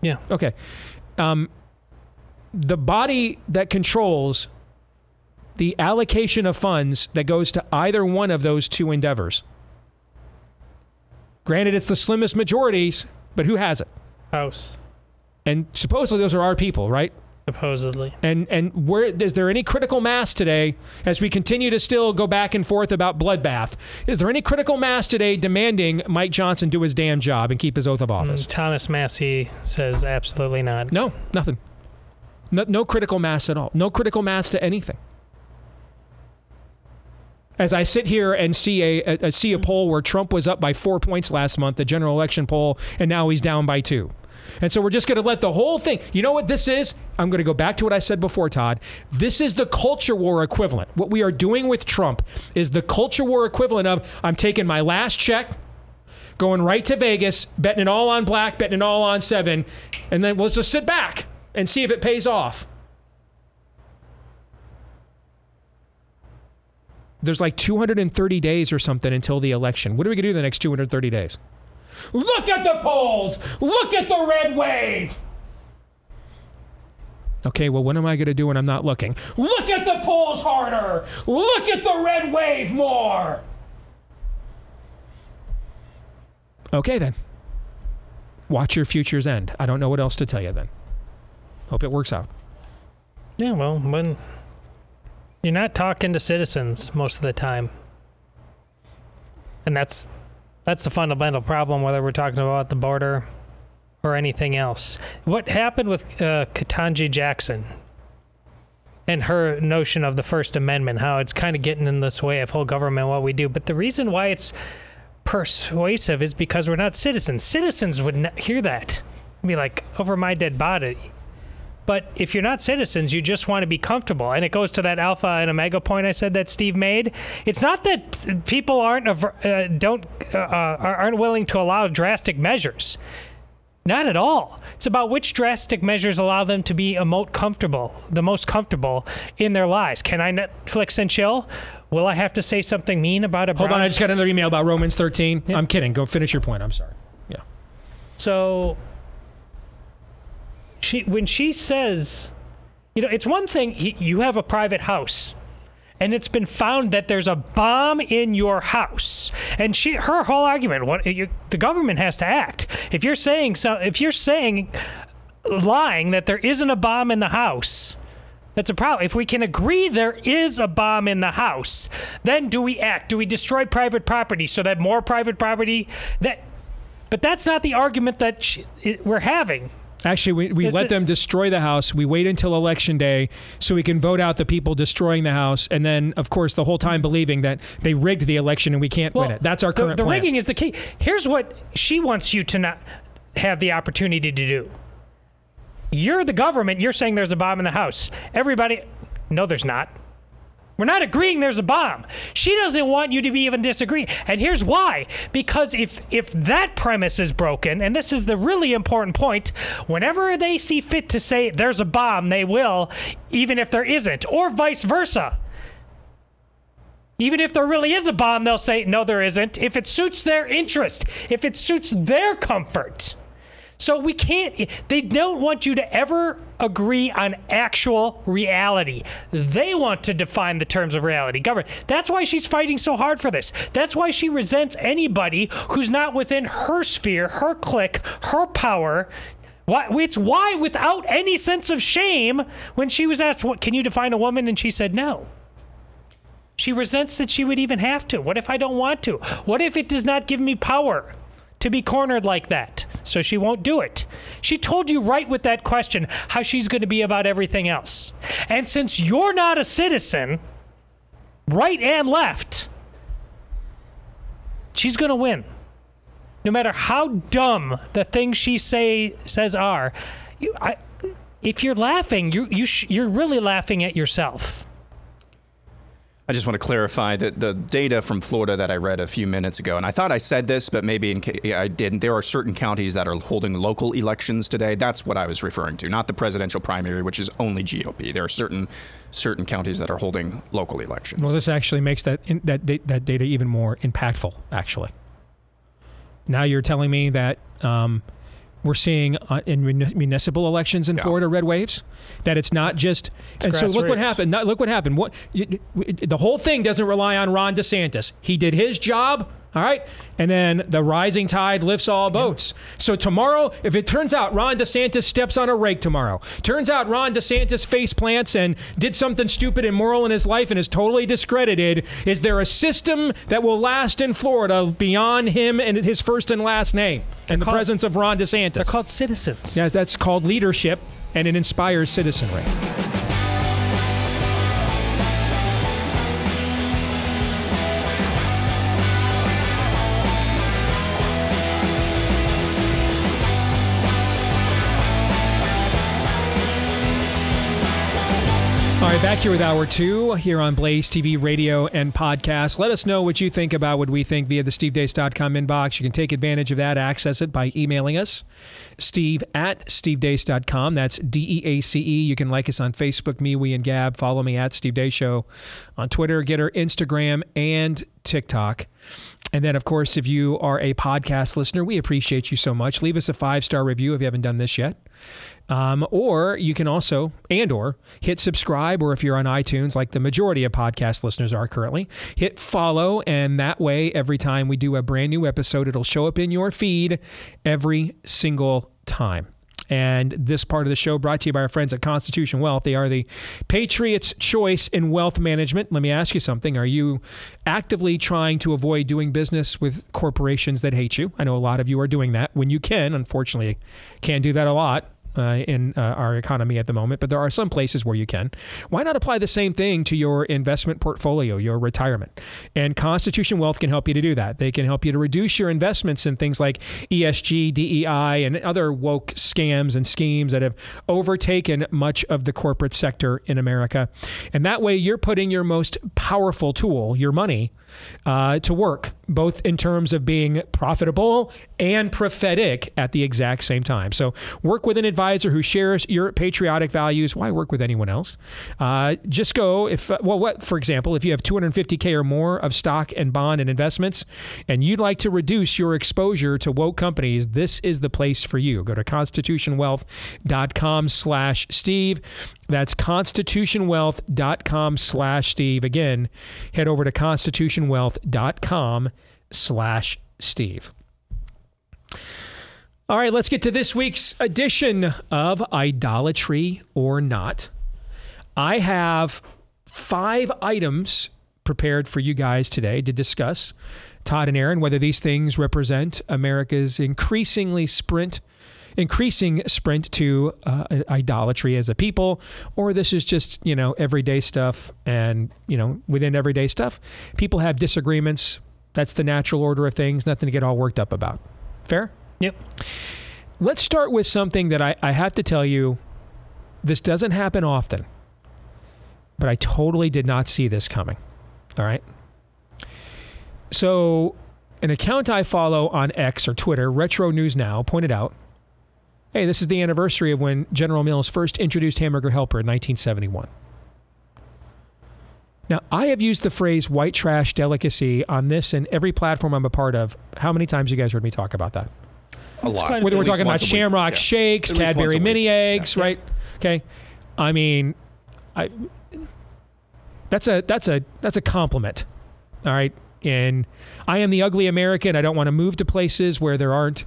Yeah. Okay. The body that controls the allocation of funds that goes to either one of those 2 endeavors. Granted, it's the slimmest majorities, but who has it? House. And supposedly those are our people, right? Supposedly. And where is there any critical mass today, as we continue to still go back and forth about bloodbath, is there any critical mass today demanding Mike Johnson do his damn job and keep his oath of office? Thomas Massey says absolutely not. No, nothing. No critical mass at all. No critical mass to anything. As I sit here and see a poll where Trump was up by 4 points last month, the general election poll, and now he's down by 2. And so we're just going to let the whole thing... You know what this is? I'm going to go back to what I said before, Todd. This is the culture war equivalent. What we are doing with Trump is the culture war equivalent of, I'm taking my last check, going right to Vegas, betting it all on black, betting it all on 7, and then we'll just sit back and see if it pays off. There's like 230 days or something until the election. What are we going to do the next 230 days? Look at the polls! Look at the red wave! Okay, well, what am I going to do when I'm not looking? Look at the polls harder! Look at the red wave more! Okay, then. Watch your futures end. I don't know what else to tell you then. Hope it works out. Yeah, well, when you're not talking to citizens most of the time. And that's the fundamental problem, whether we're talking about the border or anything else. What happened with Ketanji Jackson and her notion of the First Amendment, how it's kind of getting in this way of whole government, what we do. But the reason why it's persuasive is because we're not citizens. Citizens would not hear that. Be like, over my dead body. But if you're not citizens, you just want to be comfortable. And it goes to that alpha and omega point I said that Steve made. It's not that people aren't willing to allow drastic measures. Not at all. It's about which drastic measures allow them to be the most comfortable in their lives. Can I Netflix and chill? Will I have to say something mean about a Hold on, I just got another email about Romans 13. Yeah. I'm kidding. Go finish your point. I'm sorry. Yeah. So when she says, it's one thing, you have a private house, and it's been found that there's a bomb in your house. And her whole argument, the government has to act. If you're saying lying that there isn't a bomb in the house, that's a problem. If we can agree there is a bomb in the house, then do we act? Do we destroy private property so that more private property... But that's not the argument that we're having. Actually, we let them destroy the House. We wait until Election Day so we can vote out the people destroying the House. And then, of course, the whole time believing that they rigged the election and we can't win it. That's our current plan. The rigging is the key. Here's what she wants you to not have the opportunity to do. You're the government. You're saying there's a bomb in the House. Everybody, no, there's not. We're not agreeing there's a bomb. She doesn't want you to be even disagree. And here's why. Because if that premise is broken, and this is the really important point, whenever they see fit to say there's a bomb, they will, even if there isn't, or vice versa. Even if there really is a bomb, they'll say, no, there isn't, if it suits their interest, if it suits their comfort. So we can't, they don't want you to ever agree on actual reality. They want to define the terms of reality. Government. That's why she's fighting so hard for this. That's why she resents anybody who's not within her sphere, her clique, her power. It's why, without any sense of shame, when she was asked, "What can you define a woman?" and she said no. She resents that she would even have to. What if I don't want to? What if it does not give me power to be cornered like that? So she won't do it. She told you right with that question how she's going to be about everything else. And since you're not a citizen, right and left, she's going to win. No matter how dumb the things she says are. If you're laughing, you're really laughing at yourself. I just want to clarify that the data from Florida that I read a few minutes ago, and I thought I said this, but maybe I didn't. There are certain counties that are holding local elections today. That's what I was referring to, not the presidential primary, which is only GOP. There are certain counties that are holding local elections. Well, this actually makes that data even more impactful, actually. Now you're telling me that we're seeing in municipal elections in Florida red waves, that it's not just. And so look what happened. Look what happened. The whole thing doesn't rely on Ron DeSantis. He did his job. All right. And then the rising tide lifts all boats. So tomorrow, if it turns out Ron DeSantis steps on a rake tomorrow, turns out Ron DeSantis face plants and did something stupid and immoral in his life and is totally discredited, is there a system that will last in Florida beyond him and his first and last name and the presence of Ron DeSantis? They're called citizens. Yeah, that's called leadership, and it inspires citizenry. All right, back here with Hour 2 here on Blaze TV radio and podcast. Let us know what you think about what we think via the stevedeace.com inbox. You can take advantage of that, access it by emailing us, steve@stevedeace.com. That's DEACE. You can like us on Facebook, me, we, and Gab. Follow me at Steve Deace Show on Twitter, Getter, Instagram, and TikTok. And then, of course, if you are a podcast listener, we appreciate you so much. Leave us a 5-star review if you haven't done this yet. Or you can also, or hit subscribe, or if you're on iTunes, like the majority of podcast listeners are currently, hit follow, and that way, every time we do a brand new episode, it'll show up in your feed every single time. And this part of the show brought to you by our friends at Constitution Wealth. They are the Patriots' choice in wealth management. Let me ask you something. Are you actively trying to avoid doing business with corporations that hate you? I know a lot of you are doing that when you can. Unfortunately, can't do that a lot in our economy at the moment, but there are some places where you can. Why not apply the same thing to your investment portfolio, your retirement? And Constitution Wealth can help you to do that. They can help you to reduce your investments in things like ESG, DEI, and other woke scams and schemes that have overtaken much of the corporate sector in America. And that way you're putting your most powerful tool, your money, to work, both in terms of being profitable and prophetic at the exact same time. So work with an advisor who shares your patriotic values. Why work with anyone else? Just go for example, if you have $250K or more of stock and bond and investments, and you'd like to reduce your exposure to woke companies, this is the place for you. Go to constitutionwealth.com/Steve. That's constitutionwealth.com/Steve. Again, head over to constitutionwealth.com/Steve. All right, let's get to this week's edition of Idolatry or Not. I have 5 items prepared for you guys today to discuss, Todd and Aaron, whether these things represent America's increasing sprint increasing sprint to idolatry as a people, or this is just, everyday stuff. And, within everyday stuff, people have disagreements. That's the natural order of things. Nothing to get all worked up about. Fair? Yep. Let's start with something that I have to tell you, this doesn't happen often, but I totally did not see this coming. All right? So an account I follow on X or Twitter, Retro News Now, pointed out, hey, this is the anniversary of when General Mills first introduced Hamburger Helper in 1971. Now, I have used the phrase white trash delicacy on this and every platform I'm a part of. How many times have you guys heard me talk about that? A lot. Whether we're talking about Shamrock Shakes, Cadbury Mini Eggs, right? Okay. I mean, that's a compliment. All right. And I am the ugly American. I don't want to move to places where there aren't,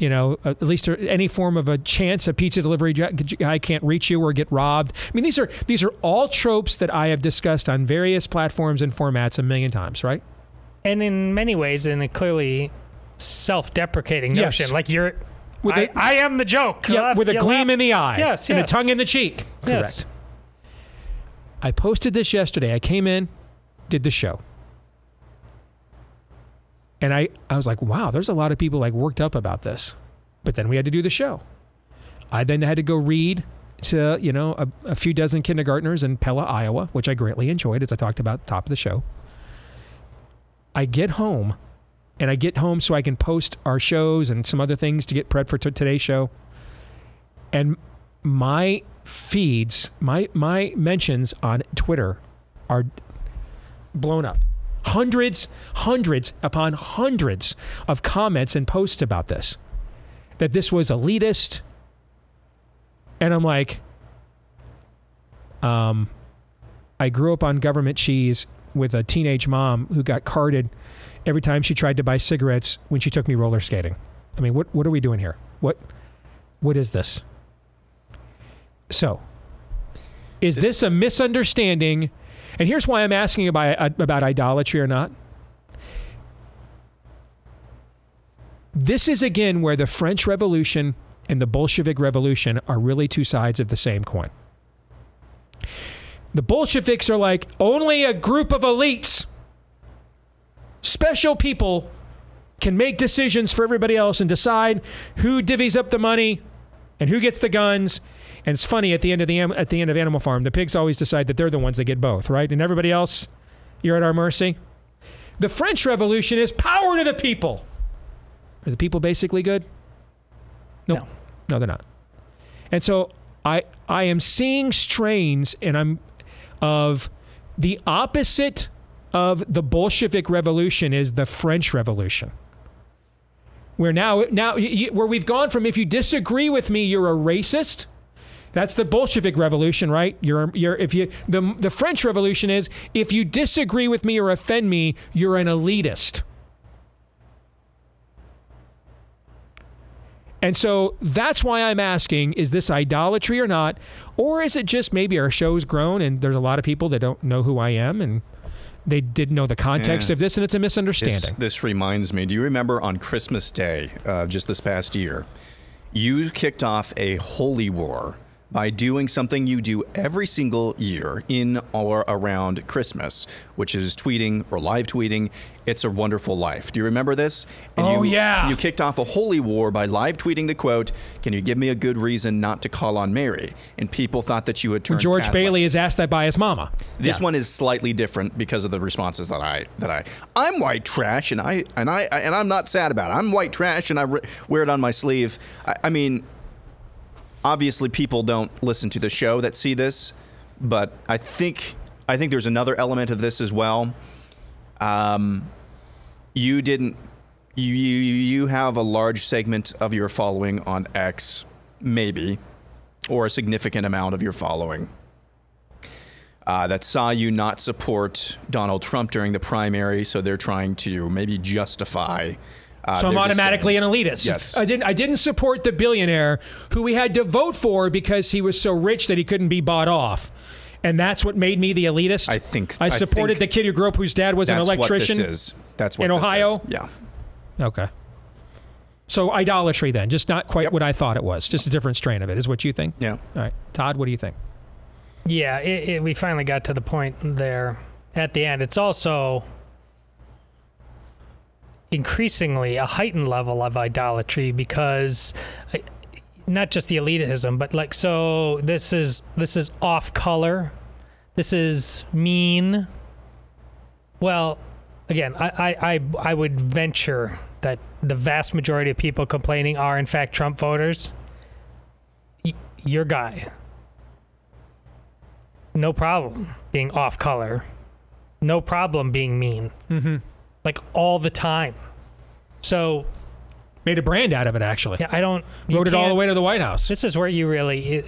at least any form of a chance a pizza delivery guy can't reach you or get robbed. I mean, these are all tropes that I have discussed on various platforms and formats a million times, right? And in many ways, in a clearly self-deprecating notion. Yes. Like I am the joke. Yeah, with a gleam in the eye. Yes, and a tongue in the cheek. Correct. Yes. I posted this yesterday. I came in, did the show. And I was like, wow, there's a lot of people worked up about this. But then we had to do the show. I then had to go read to, a few dozen kindergartners in Pella, Iowa, which I greatly enjoyed, as I talked about at the top of the show. I get home. And I get home so I can post our shows and some other things to get prepped for today's show. And my feeds, my mentions on Twitter are blown up. Hundreds upon hundreds of comments and posts about this. That this was elitist. And I'm like, I grew up on government cheese with a teenage mom who got carded every time she tried to buy cigarettes when she took me roller skating. I mean, what are we doing here? What is this? So, is this a misunderstanding? And here's why I'm asking about idolatry or not. This is, again, where the French Revolution and the Bolshevik Revolution are really two sides of the same coin. The Bolsheviks are like, only a group of elites, special people, can make decisions for everybody else and decide who divvies up the money and who gets the guns. And it's funny, at the end of Animal Farm, the pigs always decide that they're the ones that get both, right? And everybody else, you're at our mercy. The French Revolution is power to the people. Are the people basically good? Nope. No, they're not. And so I am seeing strains, and of the opposite of the Bolshevik Revolution is the French Revolution. Where now where we've gone from, if you disagree with me, you're a racist. That's the Bolshevik Revolution, right? The French Revolution is, if you disagree with me or offend me, you're an elitist. And so that's why I'm asking, is this idolatry or not? Or is it just maybe our show's grown and there's a lot of people that don't know who I am and they didn't know the context of this and it's a misunderstanding? This reminds me, do you remember on Christmas Day, just this past year, you kicked off a holy war by doing something you do every single year in or around Christmas, which is tweeting or live tweeting, "It's a Wonderful Life." Do you remember this? And you kicked off a holy war by live tweeting the quote, "Can you give me a good reason not to call on Mary?" And people thought that you had turned George Catholic. Bailey is asked that by his mama. This one is slightly different because of the responses that I'm white trash and I'm not sad about it. I'm white trash and I wear it on my sleeve. I mean, obviously, people don't listen to the show that see this, but I think there's another element of this as well. You have a large segment of your following on X, maybe, or a significant amount of your following that saw you not support Donald Trump during the primary, so they're trying to maybe justify. So I'm automatically an elitist. Yes. I didn't support the billionaire who we had to vote for because he was so rich that he couldn't be bought off. And that's what made me the elitist. I supported the kid who grew up whose dad was an electrician. That's what this is. That's what in Ohio. This is. Yeah. Okay. So idolatry then, just not quite what I thought it was. Just a different strain of it is what you think? Yeah. All right. Todd, what do you think? Yeah, we finally got to the point there at the end. It's also increasingly a heightened level of idolatry because not just the elitism, but like, so this is off color. This is mean. Well, again, I would venture that the vast majority of people complaining are in fact Trump voters. Your guy. No problem being off color. No problem being mean. Mm-hmm. Like all the time. So made a brand out of it, actually. Yeah, I don't. Rode it all the way to the White House. This is where you really,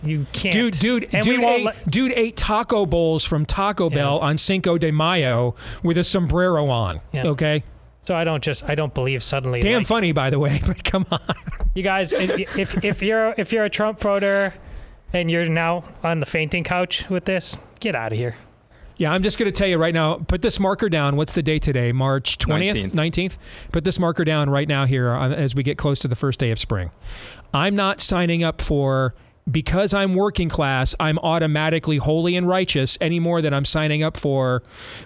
you can't. Dude ate taco bowls from Taco Bell on Cinco de Mayo with a sombrero on. Yeah. Okay. So I don't believe suddenly. Damn funny, by the way, but come on. You guys, if you're a Trump voter and you're now on the fainting couch with this, get out of here. Yeah, I'm just going to tell you right now, put this marker down. What's the date today? March 20th? 19th? Put this marker down right now here as we get close to the first day of spring. I'm not signing up for, because I'm working class, I'm automatically holy and righteous any more than I'm signing up for,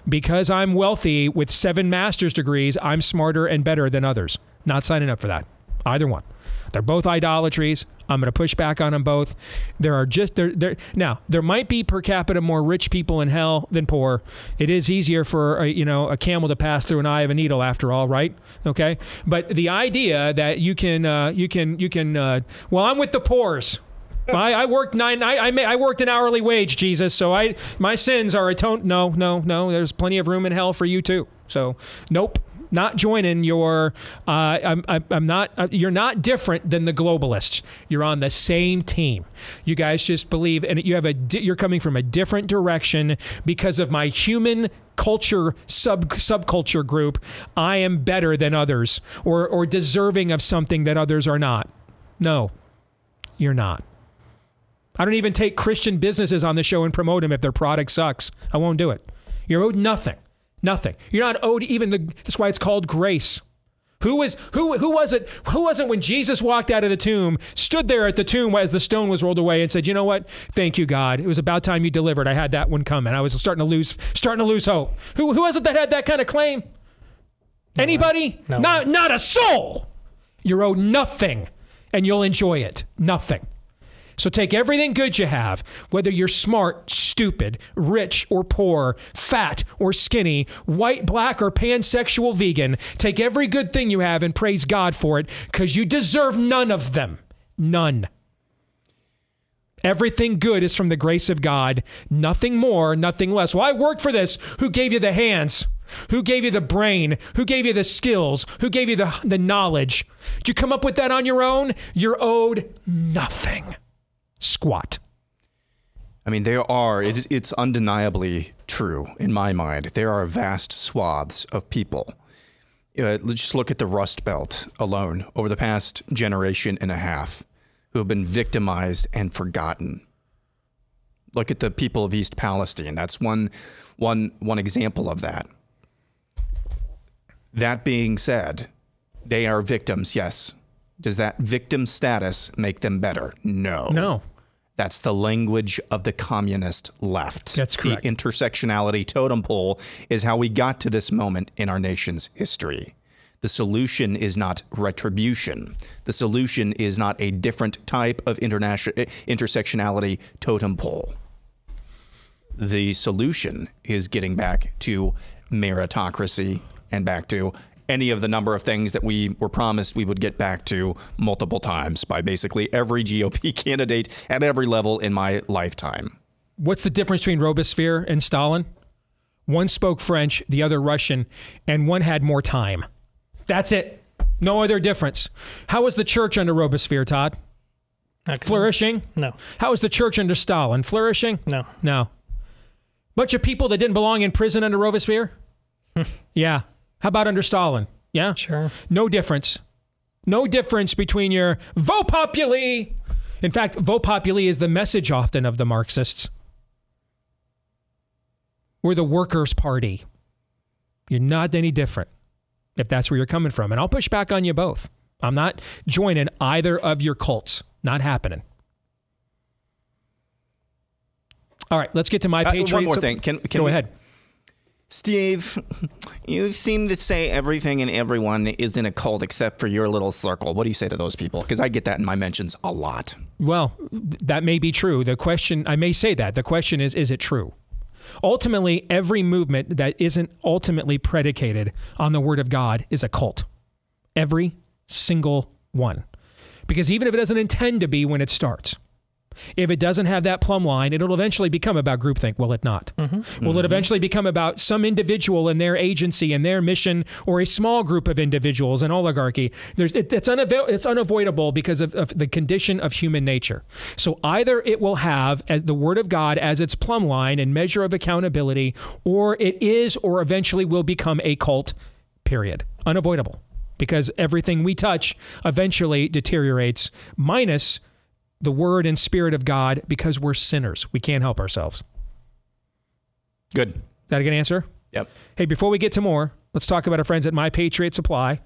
because I'm wealthy with 7 master's degrees, I'm smarter and better than others. Not signing up for that. Either one. They're both idolatries. I'm going to push back on them both. Now, there might be per capita more rich people in hell than poor. It is easier for a camel to pass through an eye of a needle, after all, right? Okay, but the idea that you can well, I'm with the poors. I worked I worked an hourly wage, Jesus. So my sins are atoned. No. There's plenty of room in hell for you too. So nope. Not joining your, I'm not, you're not different than the globalists. You're on the same team. You guys just believe, and you're coming from a different direction because of my human culture, subculture group. I am better than others or deserving of something that others are not. No, you're not. I don't even take Christian businesses on the show and promote them if their product sucks. I won't do it. You're owed nothing. Nothing. You're not owed even that's why it's called grace. Who was it when Jesus walked out of the tomb, stood there at the tomb as the stone was rolled away and said, "You know what? Thank you, God. It was about time you delivered. I had that one coming. I was starting to lose hope." Who was it that had that kind of claim? Anybody? No. Not a soul. You're owed nothing, and you'll enjoy it. Nothing. So take everything good you have, whether you're smart, stupid, rich or poor, fat or skinny, white, black, or pansexual vegan. Take every good thing you have and praise God for it, because you deserve none of them. None. Everything good is from the grace of God. Nothing more, nothing less. Well, I worked for this. Who gave you the hands? Who gave you the brain? Who gave you the skills? Who gave you the knowledge? Did you come up with that on your own? You're owed nothing. Squat. I mean, it's undeniably true in my mind. There are vast swaths of people. Let's just look at the Rust Belt alone over the past generation and a half who have been victimized and forgotten. Look at the people of East Palestine. That's one example of that. That being said, they are victims, yes. Does that victim status make them better? No. No. That's the language of the communist left. That's correct. The intersectionality totem pole is how we got to this moment in our nation's history. The solution is not retribution. The solution is not a different type of intersectionality totem pole. The solution is getting back to meritocracy and back to any of the number of things that we were promised we would get back to multiple times by basically every GOP candidate at every level in my lifetime. What's the difference between Robespierre and Stalin? One spoke French, the other Russian, and one had more time. That's it. No other difference. How was the church under Robespierre, Todd? Flourishing? No. How was the church under Stalin? Flourishing? No. No. Bunch of people that didn't belong in prison under Robespierre? Yeah. How about under Stalin? Yeah? Sure. No difference. No difference between your vote populi. In fact, vote populi is the message often of the Marxists. We're the workers' party. You're not any different. if that's where you're coming from. And I'll push back on you both. I'm not joining either of your cults. Not happening. All right, let's get to my Patriots. One more thing. Can go ahead. Steve, you seem to say everything and everyone is in a cult except for your little circle. What do you say to those people? Because I get that in my mentions a lot. Well, that may be true. The question, I may say that. The question is it true? Ultimately, every movement that isn't ultimately predicated on the Word of God is a cult. Every single one. Because even if it doesn't intend to be when it starts, if it doesn't have that plumb line, it'll eventually become about groupthink, will it not? Will it eventually become about some individual and their agency and their mission, or a small group of individuals and oligarchy? It's unavoidable because of the condition of human nature. So either it will have as the Word of God as its plumb line and measure of accountability, or it is or eventually will become a cult, period. Unavoidable. Because everything we touch eventually deteriorates, minus the Word and Spirit of God, because we're sinners. We can't help ourselves. Good. Is that a good answer? Yep. Hey, before we get to more, let's talk about our friends at My Patriot Supply.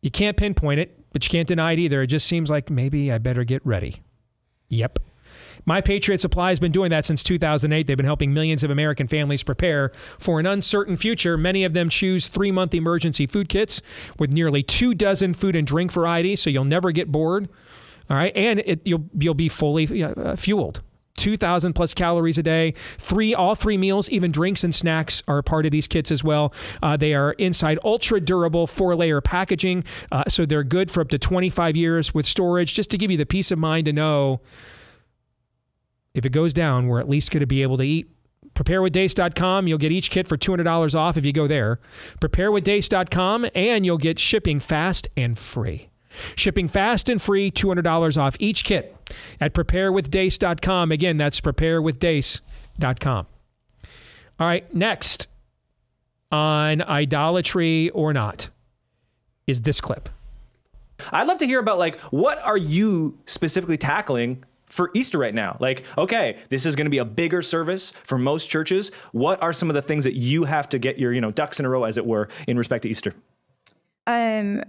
You can't pinpoint it, but you can't deny it either. It just seems like maybe I better get ready. Yep. My Patriot Supply has been doing that since 2008. They've been helping millions of American families prepare for an uncertain future. Many of them choose 3-month emergency food kits with nearly 24 food and drink varieties, so you'll never get bored. All right, and you'll be fully fueled. 2,000 plus calories a day. All three meals, even drinks and snacks, are a part of these kits as well. They are inside ultra durable 4-layer packaging, so they're good for up to 25 years with storage. Just to give you the peace of mind to know, if it goes down, we're at least going to be able to eat. PrepareWithDace.com, you'll get each kit for $200 off if you go there. PrepareWithDace.com, and you'll get shipping fast and free. Shipping fast and free, $200 off each kit at preparewithdace.com. Again, that's preparewithdace.com. All right, next on Idolatry or Not is this clip. I'd love to hear about, like, what are you specifically tackling for Easter right now? Like, okay, this is going to be a bigger service for most churches. What are some of the things that you have to get your, ducks in a row, as it were, in respect to Easter?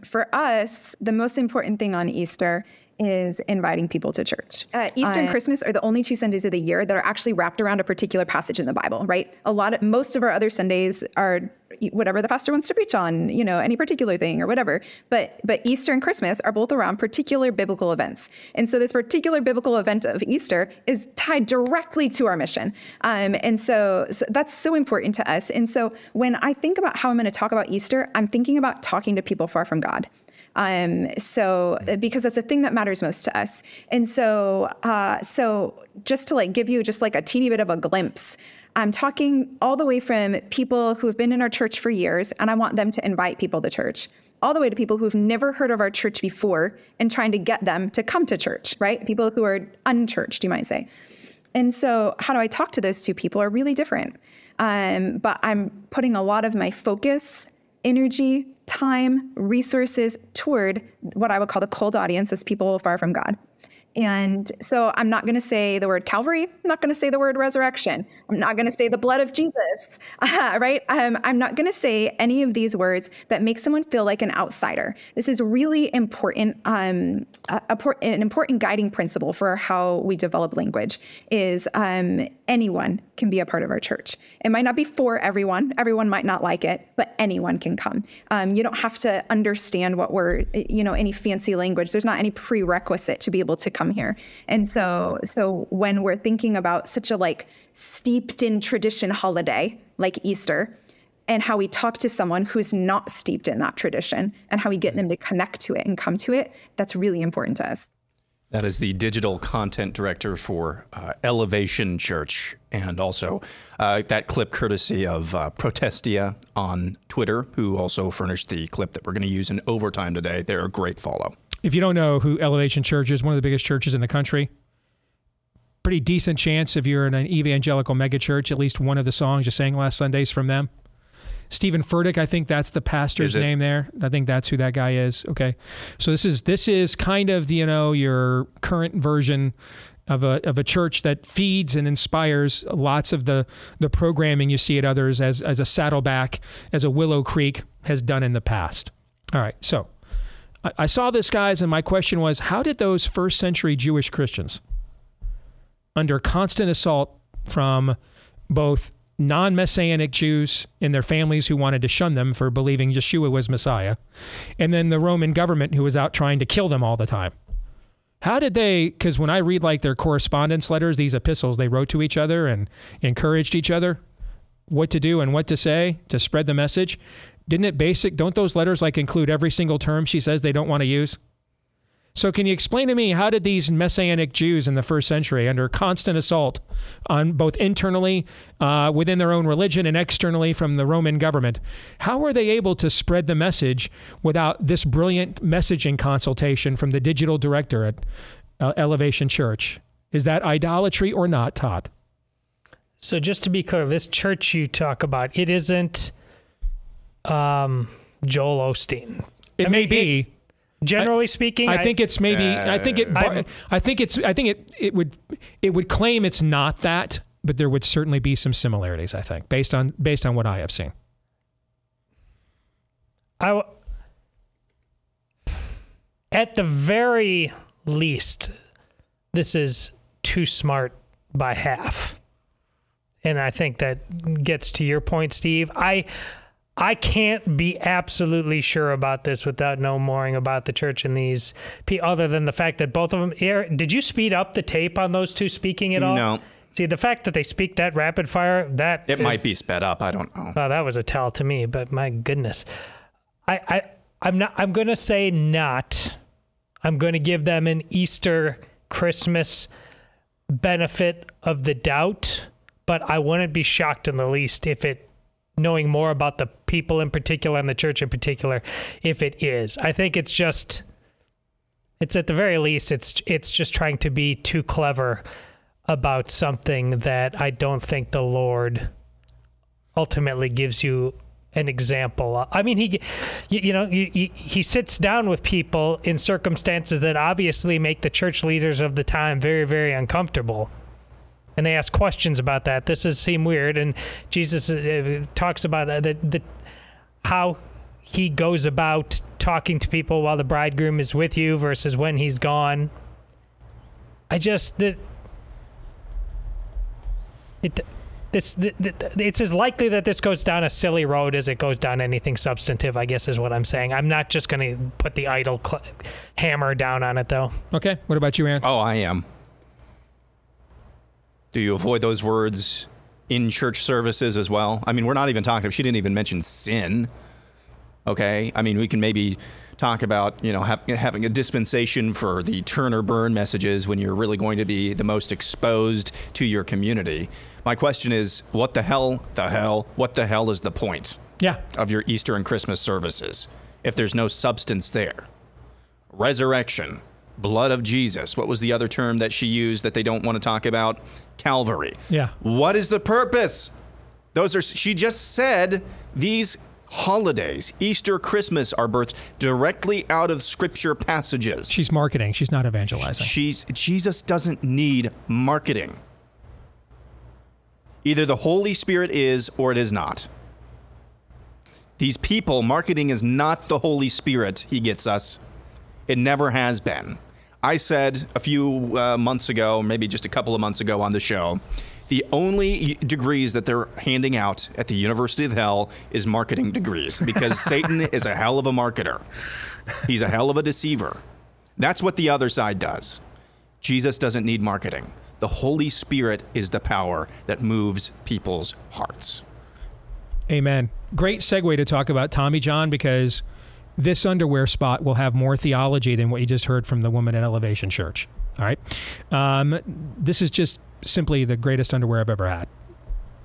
For us, the most important thing on Easter is inviting people to church. Easter and Christmas are the only 2 Sundays of the year that are actually wrapped around a particular passage in the Bible, right? Most of our other Sundays are whatever the pastor wants to preach on, any particular thing or whatever. But Easter and Christmas are both around particular biblical events. And so this particular biblical event of Easter is tied directly to our mission. And so that's so important to us. And so when I think about how I'm going to talk about Easter, I'm thinking about talking to people far from God. Because that's the thing that matters most to us. And so just to give you a teeny bit of a glimpse, I'm talking all the way from people who have been in our church for years, and I want them to invite people to church, all the way to people who've never heard of our church before and trying to get them to come to church, right? People who are unchurched, you might say. And so how do I talk to those two people are really different. But I'm putting a lot of my focus, energy, time, resources toward what I would call the cold audience, as people far from God. And so I'm not going to say the word Calvary. I'm not going to say the word resurrection. I'm not going to say the blood of Jesus, right? I'm not going to say any of these words that make someone feel like an outsider. This is really important. An important guiding principle for how we develop language is anyone can be a part of our church. It might not be for everyone. Everyone might not like it, but anyone can come. You don't have to understand what we're, any fancy language. There's not any prerequisite to be able to come here. And so when we're thinking about such a steeped in tradition holiday like Easter, and how we talk to someone who's not steeped in that tradition and how we get them to connect to it and come to it, that's really important to us. That is the digital content director for Elevation Church, and also that clip courtesy of Protestia on Twitter, who also furnished the clip that we're going to use in overtime today. They're a great follow. If you don't know who Elevation Church is, one of the biggest churches in the country. Pretty decent chance if you're in an evangelical megachurch, at least one of the songs you sang last Sundays from them. Stephen Furtick, I think that's the pastor's name there. I think that's who that guy is. Okay. So this is kind of the, your current version of a church that feeds and inspires lots of the programming you see at others as a Saddleback, as a Willow Creek has done in the past. All right, so I saw this, guys, and my question was, how did those first century Jewish Christians, under constant assault from both non-Messianic Jews and their families who wanted to shun them for believing Yeshua was Messiah, and then the Roman government who was out trying to kill them all the time, how did they, because when I read like their correspondence letters, these epistles they wrote to each other and encouraged each other what to do and what to say to spread the message, don't those letters like include every single term she says they don't want to use? So can you explain to me, how did these Messianic Jews in the first century, under constant assault on both internally within their own religion and externally from the Roman government, how were they able to spread the message without this brilliant messaging consultation from the digital director at Elevation Church? Is that idolatry or not, Todd? So just to be clear, this church you talk about, it isn't Joel Osteen. It may be. Generally speaking, I think it's maybe. I think it would claim it's not that, but there would certainly be some similarities. I think based on what I have seen. At the very least, this is too smart by half, and I think that gets to your point, Steve. I can't be absolutely sure about this without knowing more about the church and these, other than the fact that both of them. Did you speed up the tape on those two speaking at all? No. See, the fact that they speak that rapid fire, it might be sped up. I don't know. Oh, that was a tell to me, but my goodness, I'm going to say not. I'm going to give them an Easter, Christmas benefit of the doubt, but I wouldn't be shocked in the least if it. Knowing more about the people in particular and the church in particular, if it is. I think it's at the very least, it's just trying to be too clever about something that I don't think the Lord ultimately gives you an example. I mean, he sits down with people in circumstances that obviously make the church leaders of the time very, very uncomfortable. And they ask questions about that. This does seem weird. And Jesus talks about how he goes about talking to people while the bridegroom is with you versus when he's gone. It's as likely that this goes down a silly road as it goes down anything substantive, I guess is what I'm saying. I'm not just going to put the idol hammer down on it, though. Okay. What about you, Aaron? Oh, I am. Do you avoid those words in church services as well? I mean, we're not even talking, she didn't even mention sin. Okay? I mean, we can maybe talk about, having a dispensation for the turn or burn messages when you're really going to be the most exposed to your community. My question is, what the hell is the point of your Easter and Christmas services if there's no substance there? Resurrection. Blood of Jesus. What was the other term that she used that they don't want to talk about? Calvary. Yeah. What is the purpose? She just said these holidays, Easter, Christmas, are birthed directly out of scripture passages. She's marketing. She's not evangelizing. Jesus doesn't need marketing. Either the Holy Spirit is or it is not. These people, marketing is not the Holy Spirit he gets us. It never has been. I said a few months ago, maybe just a couple of months ago on the show, the only degrees that they're handing out at the University of Hell is marketing degrees because Satan is a hell of a marketer. He's a hell of a deceiver. That's what the other side does. Jesus doesn't need marketing. The Holy Spirit is the power that moves people's hearts. Amen. Great segue to talk about Tommy John, because this underwear spot will have more theology than what you just heard from the woman at Elevation Church. All right. This is just simply the greatest underwear I've ever had.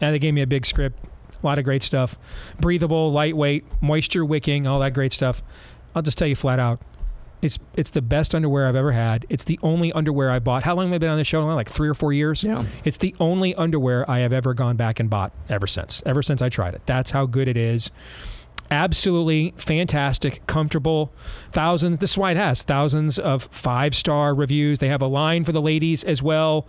And they gave me a big script, a lot of great stuff. Breathable, lightweight, moisture wicking, all that great stuff. I'll just tell you flat out, it's the best underwear I've ever had. It's the only underwear I bought. How long have I been on the show? Like 3 or 4 years? Yeah. It's the only underwear I have ever gone back and bought ever since I tried it. That's how good it is. Absolutely fantastic, comfortable. Thousands. This is why it has thousands of 5-star reviews. They have a line for the ladies as well.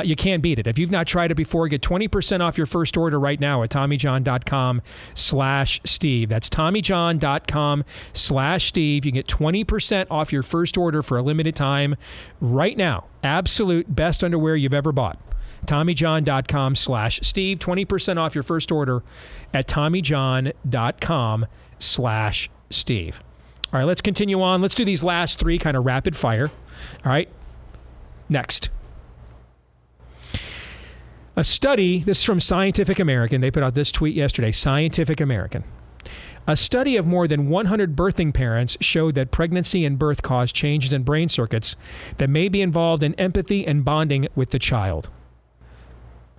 You can't beat it. If you've not tried it before, get 20% off your first order right now at TommyJohn.com/Steve. That's TommyJohn.com/Steve. You get 20% off your first order for a limited time right now. Absolute best underwear you've ever bought. TommyJohn.com/Steve. 20% off your first order at TommyJohn.com/Steve. All right, let's continue on. Let's do these last 3 kind of rapid fire. All right, next. A study, this is from Scientific American. They put out this tweet yesterday, Scientific American. A study of more than 100 birthing parents showed that pregnancy and birth cause changes in brain circuits that may be involved in empathy and bonding with the child.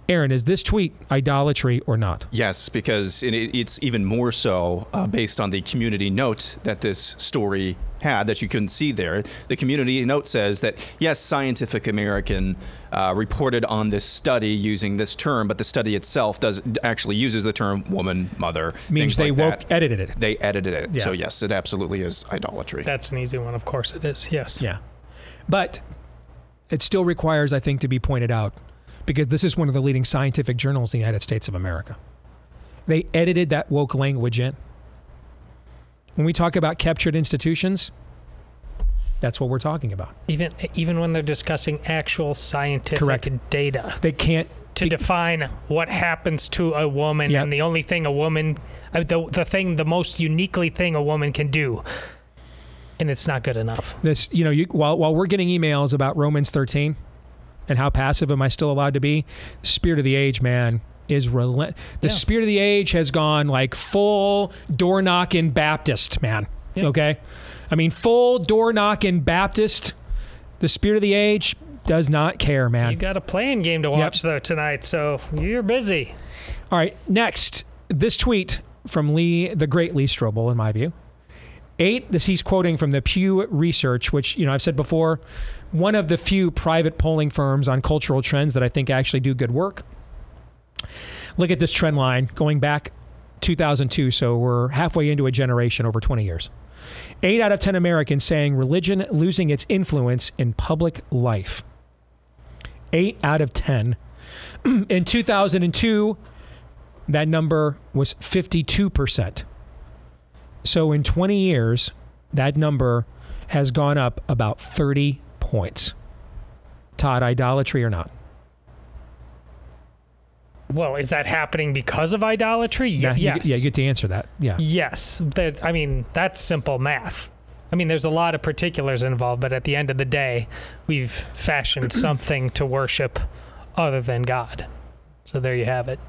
Aaron, is this tweet idolatry or not? Yes, because it's even more so based on the community note that this story had that you couldn't see there. The community note says that, yes, Scientific American reported on this study using this term, but the study itself actually uses the term woman, mother. Means they edited it. They edited it. Yeah. So, yes, it absolutely is idolatry. That's an easy one. Of course it is. Yes. Yeah. But it still requires, I think, to be pointed out, because this is one of the leading scientific journals in the United States of America. They edited that woke language in. When we talk about captured institutions, that's what we're talking about. Even when they're discussing actual scientific data. They can't to define what happens to a woman, and the only thing a woman, the most uniquely thing a woman can do. And it's not good enough. This, while we're getting emails about Romans 13 and how passive am I still allowed to be, spirit of the age, man, is relent. The spirit of the age has gone like full door knocking Baptist, man. Yeah. Okay, I mean full door knocking Baptist. The spirit of the age does not care, man. You got a playing game to watch though tonight, so you're busy. All right, next, this tweet from the great Lee Strobel, in my view. He's quoting from the Pew Research, which, I've said before, one of the few private polling firms on cultural trends that I think actually do good work. Look at this trend line going back 2002, so we're halfway into a generation, over 20 years. 8 out of 10 Americans saying religion losing its influence in public life. 8 out of 10. In 2002, that number was 52%. So in 20 years, that number has gone up about 30 points. Todd, idolatry or not? Well, is that happening because of idolatry? Yes. You get to answer that. Yeah. Yes. That's simple math. There's a lot of particulars involved, but at the end of the day, we've fashioned something to worship other than God. So there you have it.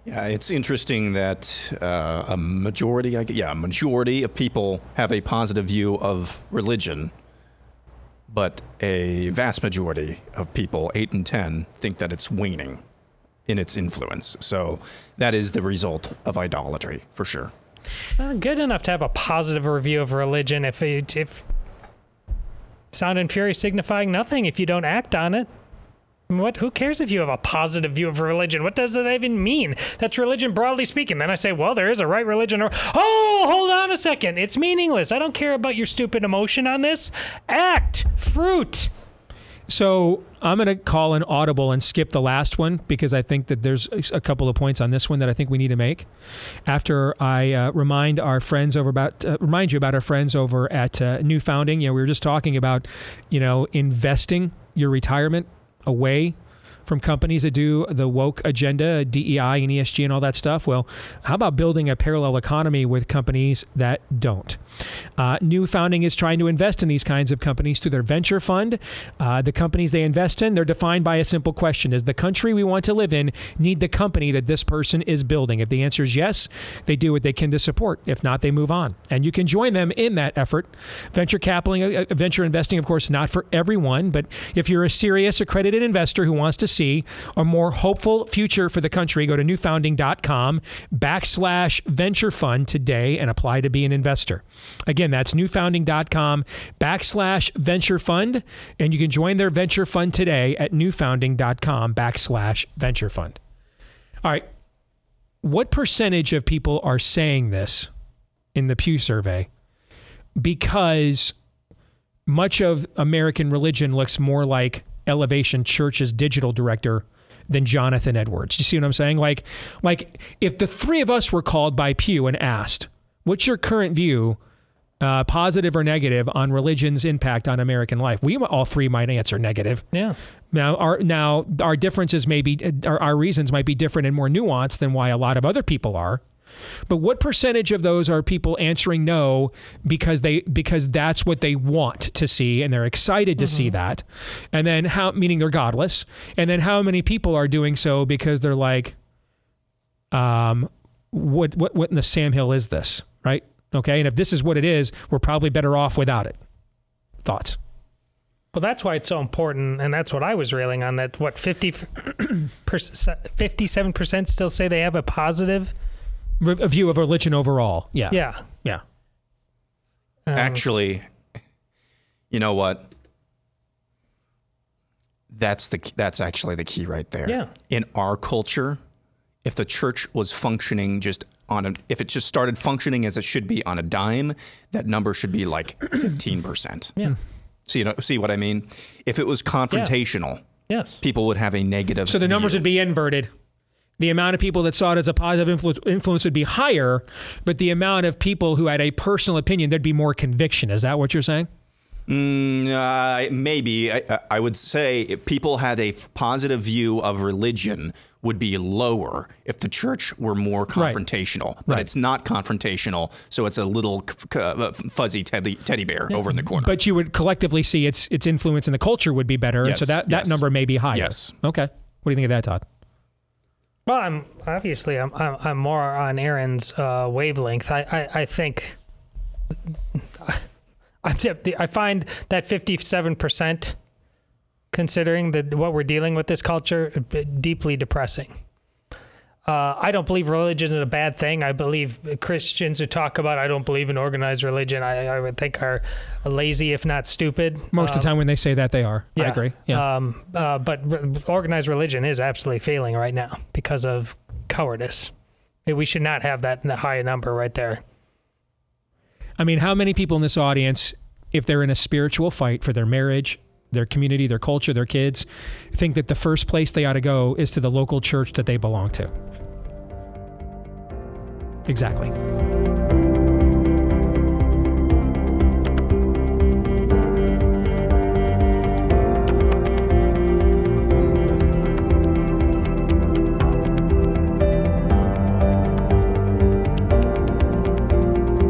Yeah, it's interesting that a majority of people have a positive view of religion, but a vast majority of people, 8 in 10, think that it's waning in its influence. So that is the result of idolatry, for sure. Good enough to have a positive review of religion if sound and fury signifying nothing if you don't act on it. Who cares if you have a positive view of religion? What does that even mean? That's religion broadly speaking. Then I say, well, there is a right religion. Hold on a second. It's meaningless. I don't care about your stupid emotion on this. Act. Fruit. So I'm going to call an audible and skip the last one because I think that there's a couple of points on this one that I think we need to make. After I remind you about our friends over at New Founding. We were just talking about, investing your retirement away from companies that do the woke agenda, DEI and ESG and all that stuff. Well, how about building a parallel economy with companies that don't? New Founding is trying to invest in these kinds of companies through their venture fund. The companies they invest in, they're defined by a simple question. Does the country we want to live in need the company that this person is building? If the answer is yes, they do what they can to support. If not, they move on. And you can join them in that effort. Venture investing, of course, not for everyone, but if you're a serious accredited investor who wants to see a more hopeful future for the country, go to newfounding.com/venture fund today and apply to be an investor. Again, that's newfounding.com/venture fund, and you can join their venture fund today at newfounding.com/venture fund. All right. what percentage of people are saying this in the Pew survey because much of American religion looks more like Elevation Church's digital director than Jonathan Edwards? You see what I'm saying? Like if the three of us were called by Pew and asked, what's your current view, positive or negative, on religion's impact on American life? We all three might answer negative. Yeah. Now our differences may be, our reasons might be different and more nuanced than why a lot of other people are. But what percentage of those are people answering no because that's what they want to see and they're excited to see that? And then meaning they're godless. And then how many people are doing so because they're like, what in the Sam Hill is this, right? Okay, and if this is what it is, we're probably better off without it. Thoughts? Well, that's why it's so important, and that's what I was railing on, that 57% still say they have a positive view of religion overall. Yeah. Yeah. Yeah. Actually, you know what? That's actually the key right there. Yeah. In our culture, if the church was functioning if it just started functioning as it should be on a dime, that number should be like 15%. Yeah. So see what I mean? If it was confrontational, yes, people would have a negative. So the numbers would be inverted. The amount of people that saw it as a positive influence would be higher, but the amount of people who had a personal opinion, there'd be more conviction. Is that what you're saying? Maybe. I would say if people had a positive view of religion would be lower if the church were more confrontational. But it's not confrontational, so it's a little fuzzy teddy bear over in the corner. But you would collectively see its influence in the culture would be better, yes, and so that number may be higher. Yes. Okay. What do you think of that, Todd? Well, I'm more on Aaron's wavelength. I think I find that 57%, considering what we're dealing with this culture, deeply depressing. I don't believe religion is a bad thing. I believe Christians who talk about I don't believe in organized religion, I would think are lazy, if not stupid. Most of the time when they say that, they are. Yeah. I agree. Yeah. But organized religion is absolutely failing right now because of cowardice. We should not have that high number right there. I mean, how many people in this audience, if they're in a spiritual fight for their marriage, their community, their culture, their kids, think that the first place they ought to go is to the local church that they belong to? Exactly.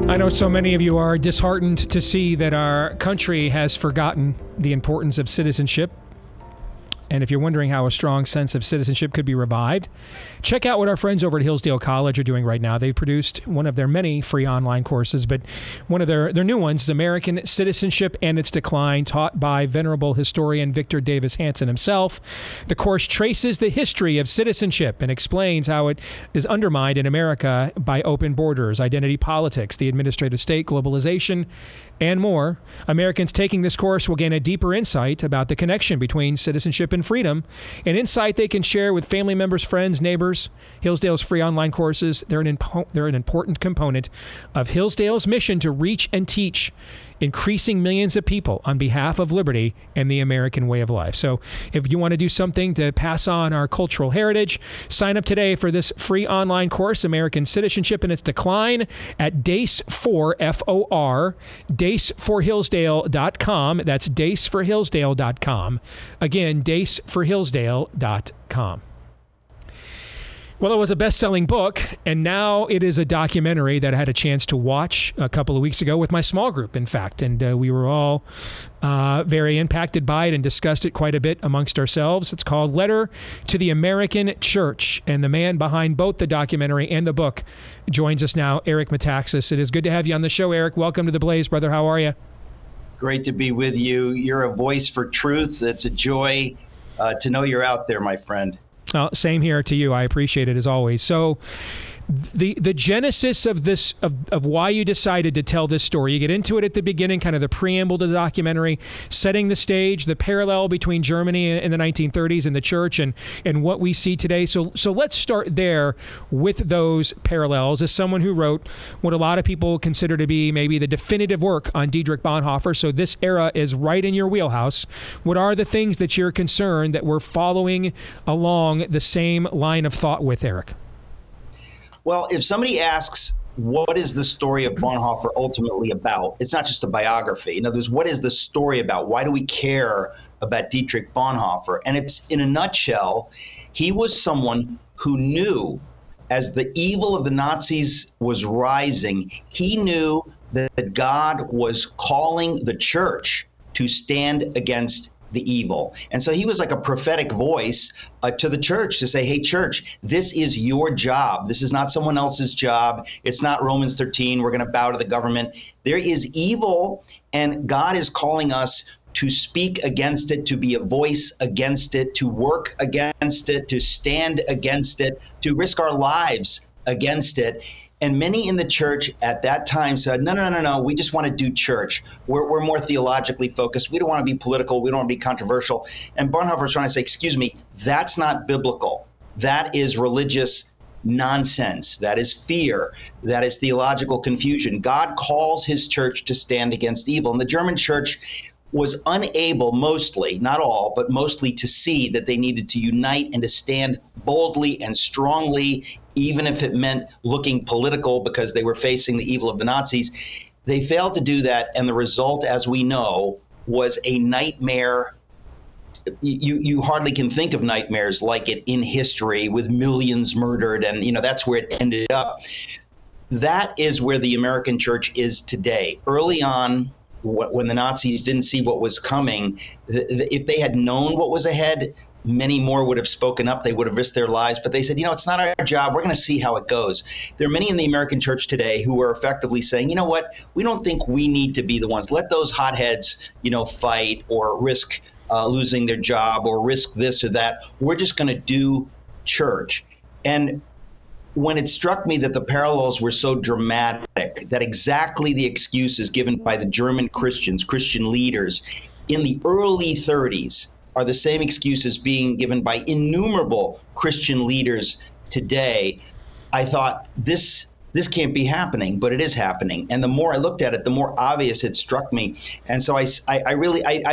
I know so many of you are disheartened to see that our country has forgotten the importance of citizenship. And if you're wondering how a strong sense of citizenship could be revived, check out what our friends over at Hillsdale College are doing right now. They've produced one of their many free online courses, but one of their new ones is American Citizenship and Its Decline, taught by venerable historian Victor Davis Hanson himself. The course traces the history of citizenship and explains how it is undermined in America by open borders, identity politics, the administrative state, globalization, and more. Americans taking this course will gain a deeper insight about the connection between citizenship and freedom, an insight they can share with family members, friends, neighbors. Hillsdale's free online courses, they're an important component of Hillsdale's mission to reach and teach increasing millions of people on behalf of liberty and the American way of life. So if you want to do something to pass on our cultural heritage, sign up today for this free online course, American Citizenship and Its Decline, at DACE4, F-O-R, DACEforHillsdale.com. That's DACEforHillsdale.com. Again, DACEforHillsdale.com. Well, it was a best-selling book, and now it is a documentary that I had a chance to watch a couple of weeks ago with my small group, in fact, and we were all very impacted by it and discussed it quite a bit amongst ourselves. It's called Letter to the American Church, and the man behind both the documentary and the book joins us now, Eric Metaxas. It is good to have you on the show, Eric. Welcome to the Blaze, brother. How are you? Great to be with you. You're a voice for truth. It's a joy to know you're out there, my friend. Same here to you. I appreciate it as always. So the genesis of this, of why you decided to tell this story, you get into it at the beginning, kind of the preamble to the documentary, setting the stage, the parallel between Germany in the 1930s and the church and what we see today. So let's start there with those parallels. As someone who wrote what a lot of people consider to be maybe the definitive work on Dietrich Bonhoeffer, so this era is right in your wheelhouse. What are the things that you're concerned that we're following along the same line of thought with, Eric? Well, if somebody asks, what is the story of Bonhoeffer ultimately about? It's not just a biography. In other words, what is the story about? Why do we care about Dietrich Bonhoeffer? And it's, in a nutshell, he was someone who knew as the evil of the Nazis was rising, he knew that God was calling the church to stand against the evil. And so he was like a prophetic voice to the church to say, hey, church, this is your job. This is not someone else's job. It's not Romans 13. We're going to bow to the government. There is evil, and God is calling us to speak against it, to be a voice against it, to work against it, to stand against it, to risk our lives against it. And many in the church at that time said, no, we just want to do church. We're more theologically focused. We don't want to be political. We don't want to be controversial. And Bonhoeffer's trying to say, excuse me, that's not biblical. That is religious nonsense. That is fear. That is theological confusion. God calls his church to stand against evil. And the German church was unable, mostly, not all, but mostly, to see that they needed to unite and to stand boldly and strongly, even if it meant looking political because they were facing the evil of the Nazis. They failed to do that, and the result, as we know, was a nightmare. You hardly can think of nightmares like it in history, with millions murdered, and that's where it ended up. That is where the American church is today. Early on, when the Nazis didn't see what was coming, if they had known what was ahead, many more would have spoken up. They would have risked their lives. But they said, it's not our job. We're going to see how it goes. There are many in the American church today who are effectively saying, you know what? We don't think we need to be the ones. Let those hotheads, fight or risk losing their job or risk this or that. We're just going to do church. And when it struck me that the parallels were so dramatic, that exactly the excuses given by the German Christians, Christian leaders in the early 30s are the same excuses being given by innumerable Christian leaders today, I thought this can't be happening, but it is happening. And the more I looked at it, the more obvious it struck me. And so I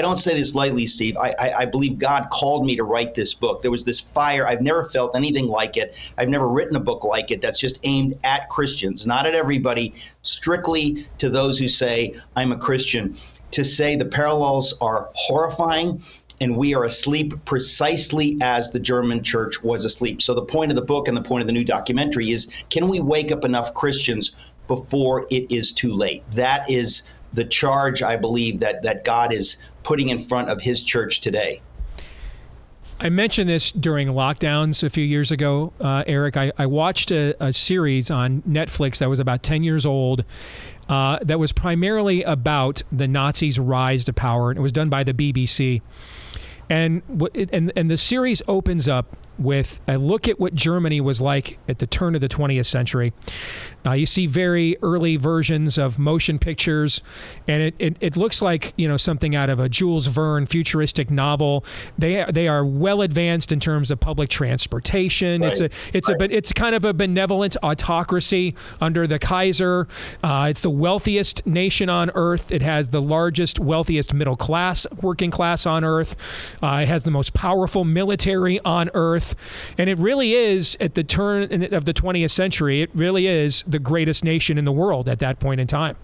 don't say this lightly, Steve. I believe God called me to write this book. There was this fire. I've never felt anything like it. I've never written a book like it that's just aimed at Christians, not at everybody, strictly to those who say, I'm a Christian, to say the parallels are horrifying and we are asleep precisely as the German church was asleep. So the point of the book and the point of the new documentary is, can we wake up enough Christians before it is too late? That is the charge, I believe, that God is putting in front of his church today. I mentioned this during lockdowns a few years ago, Eric. I watched a series on Netflix that was about 10 years old that was primarily about the Nazis' rise to power. And it was done by the BBC. And the series opens up with a look at what Germany was like at the turn of the 20th century. You see very early versions of motion pictures, and it looks like something out of a Jules Verne futuristic novel. They are well advanced in terms of public transportation. Right. It's kind of a benevolent autocracy under the Kaiser. It's the wealthiest nation on earth. It has the largest, wealthiest middle class, working class on earth. It has the most powerful military on earth. And it really is, at the turn of the 20th century, it really is the greatest nation in the world at that point in time.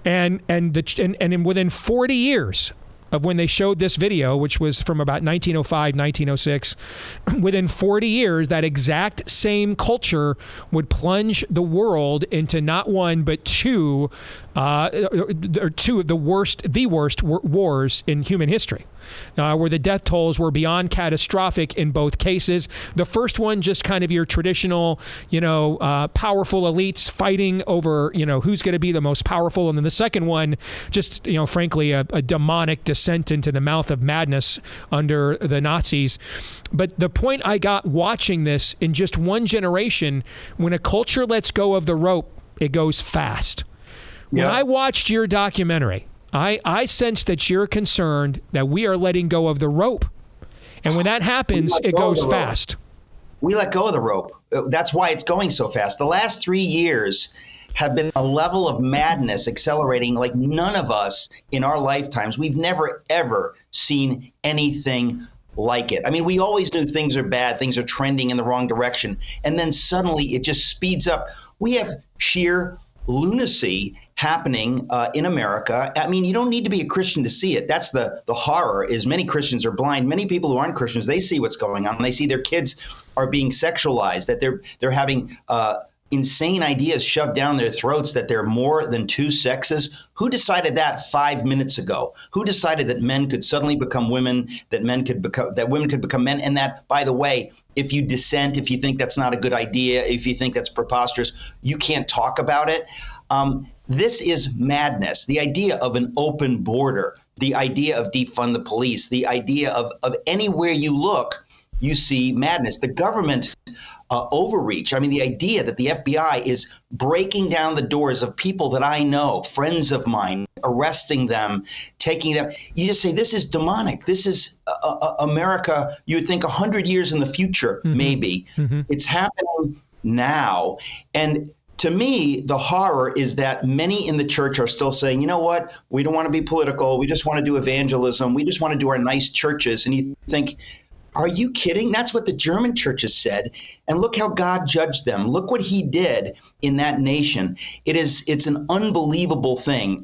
And within 40 years of when they showed this video, which was from about 1905, 1906, within 40 years, that exact same culture would plunge the world into not one, but two of the worst wars in human history. where the death tolls were beyond catastrophic in both cases. The first one, just kind of your traditional, powerful elites fighting over, who's going to be the most powerful. And then the second one, just, frankly, a demonic descent into the mouth of madness under the Nazis. But the point I got watching this, in just one generation, when a culture lets go of the rope, it goes fast. When I watched your documentary, I sensed that you're concerned that we are letting go of the rope. And when that happens, it goes fast. We let go of the rope. That's why it's going so fast. The last 3 years have been a level of madness accelerating like none of us in our lifetimes. We've never, ever seen anything like it. I mean, we always knew things are bad, things are trending in the wrong direction. And then suddenly it just speeds up. We have sheer lunacy happening in America. I mean, you don't need to be a Christian to see it. That's the horror, is many Christians are blind. Many people who aren't Christians, they see what's going on. They see their kids are being sexualized, that they're having insane ideas shoved down their throats, that they're more than two sexes. Who decided that 5 minutes ago? Who decided that men could suddenly become women, that women could become men, and that, by the way, if you dissent, if you think that's not a good idea, if you think that's preposterous, you can't talk about it. This is madness. The idea of an open border, the idea of defund the police, the idea of anywhere you look, you see madness. The government overreach. I mean, the idea that the FBI is breaking down the doors of people that I know, friends of mine, arresting them, taking them. You just say, this is demonic. This is America, you would think 100 years in the future, maybe. It's happening now. And to me, the horror is that many in the church are still saying, you know what, we don't want to be political. We just want to do evangelism. We just want to do our nice churches. And you think, are you kidding? That's what the German churches said. And look how God judged them. Look what he did in that nation. It's an unbelievable thing.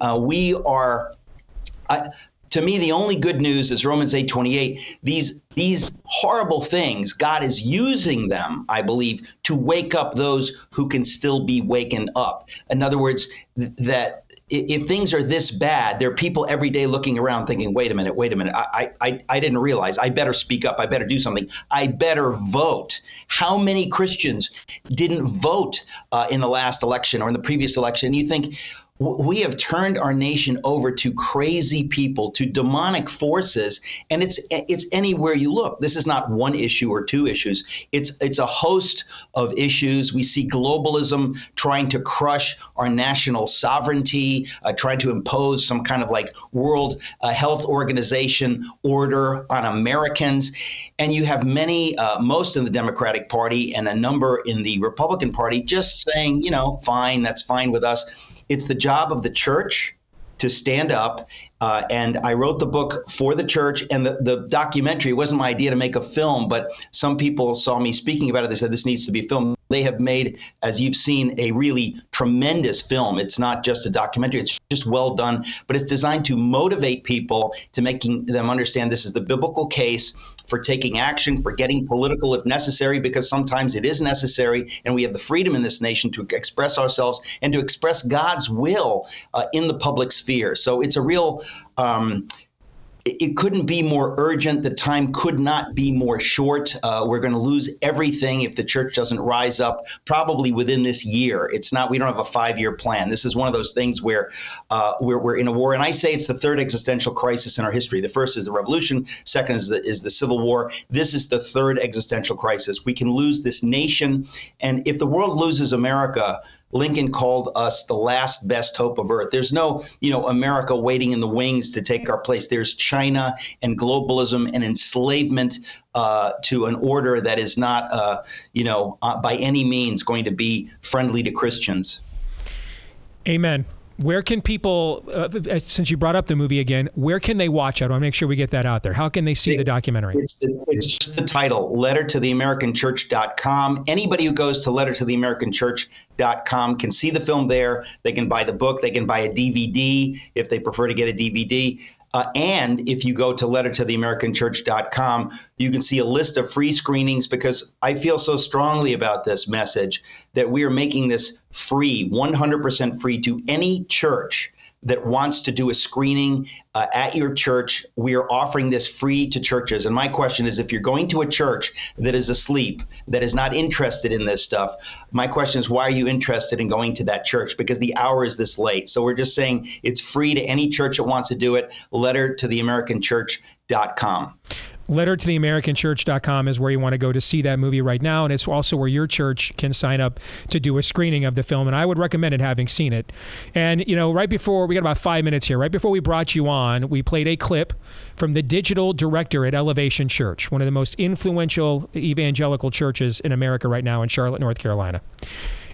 To me, the only good news is Romans 8:28. These horrible things, God is using them, I believe, to wake up those who can still be wakened up. In other words, that if things are this bad, there are people every day looking around thinking, wait a minute, I didn't realize. I better speak up. I better do something. I better vote. How many Christians didn't vote in the last election or in the previous election? You think, we have turned our nation over to crazy people, to demonic forces, and it's anywhere you look. This is not one issue or two issues. It's a host of issues. We see globalism trying to crush our national sovereignty, trying to impose some kind of like World Health Organization order on Americans. And you have many, most in the Democratic Party and a number in the Republican Party just saying, fine, that's fine with us. It's the job of the church to stand up. And I wrote the book for the church, and the documentary, it wasn't my idea to make a film, but some people saw me speaking about it. They said, this needs to be filmed. They have made, as you've seen, a really tremendous film. It's not just a documentary. It's just well done, but it's designed to motivate people, to making them understand this is the biblical case for taking action, for getting political if necessary, because sometimes it is necessary, and we have the freedom in this nation to express ourselves and to express God's will in the public sphere. So it's a real it couldn't be more urgent. The time could not be more short. We're going to lose everything if the church doesn't rise up, probably within this year. We don't have a 5-year plan. This is one of those things where we're in a war. And I say it's the third existential crisis in our history. The first is the revolution. Second is the Civil War. This is the third existential crisis. We can lose this nation. And if the world loses America, Lincoln called us the last best hope of earth. There's no, America waiting in the wings to take our place. There's China and globalism and enslavement to an order that is not, by any means going to be friendly to Christians. Amen. Where can people, since you brought up the movie again, where can they watch it? I want to make sure we get that out there. How can they see the documentary? It's just the title, lettertotheamericanchurch.com. Anybody who goes to lettertotheamericanchurch.com can see the film there. They can buy the book. They can buy a DVD if they prefer to get a DVD. And if you go to lettertotheamericanchurch.com, you can see a list of free screenings, because I feel so strongly about this message that we are making this free, 100% free to any church that wants to do a screening at your church, we are offering this free to churches. And my question is, if you're going to a church that is asleep, that is not interested in this stuff, my question is, why are you interested in going to that church? Because the hour is this late. So we're just saying it's free to any church that wants to do it. lettertotheamericanchurch.com. Lettertotheamericanchurch.com is where you want to go to see that movie right now, and it's also where your church can sign up to do a screening of the film, and I would recommend it, having seen it. And, you know, right before, we got about 5 minutes here, right before we brought you on, we played a clip from the digital director at Elevation Church, one of the most influential evangelical churches in America right now in Charlotte, North Carolina.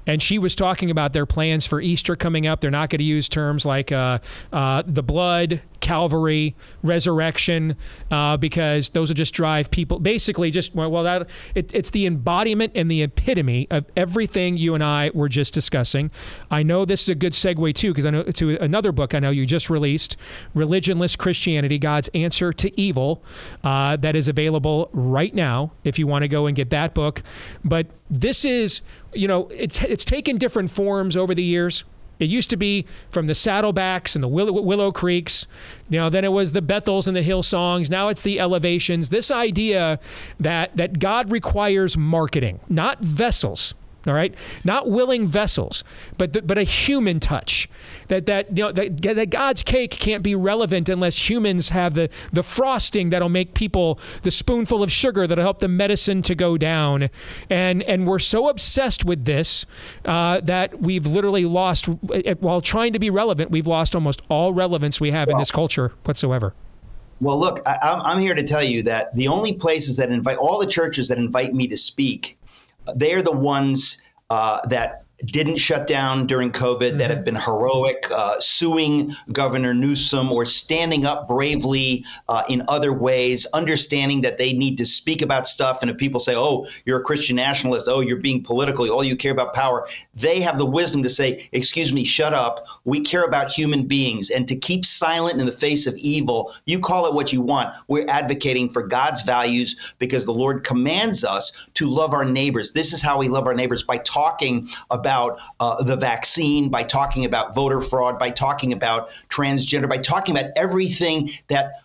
And she was talking about their plans for Easter coming up. They're not going to use terms like the blood, Calvary, resurrection, because those will just drive people. Basically, just it's the embodiment and the epitome of everything you and I were just discussing. I know this is a good segue too, because I know to another book I know you just released, Religionless Christianity: God's Answer to Evil, that is available right now if you want to go and get that book. But this is, you know, it's taken different forms over the years. It used to be from the Saddlebacks and the Willow Creeks. You know, then it was the Bethels and the Hillsongs. Now it's the Elevations. This idea that God requires marketing, not vessels. All right, not willing vessels, but a human touch. That God's cake can't be relevant unless humans have the frosting that'll make people, the spoonful of sugar that'll help the medicine to go down. And we're so obsessed with this that we've literally lost, while trying to be relevant, we've lost almost all relevance we have in this culture whatsoever. Well, look, I'm here to tell you that the only places that invite, all the churches that invite me to speak, they are the ones that didn't shut down during COVID, that have been heroic, suing Governor Newsom or standing up bravely in other ways, understanding that they need to speak about stuff. And if people say, oh, you're a Christian nationalist, oh, you're being political, all you care about power, they have the wisdom to say, excuse me, shut up. We care about human beings. And to keep silent in the face of evil, you call it what you want. We're advocating for God's values because the Lord commands us to love our neighbors. This is how we love our neighbors, by talking about the vaccine, by talking about voter fraud, by talking about transgender, by talking about everything that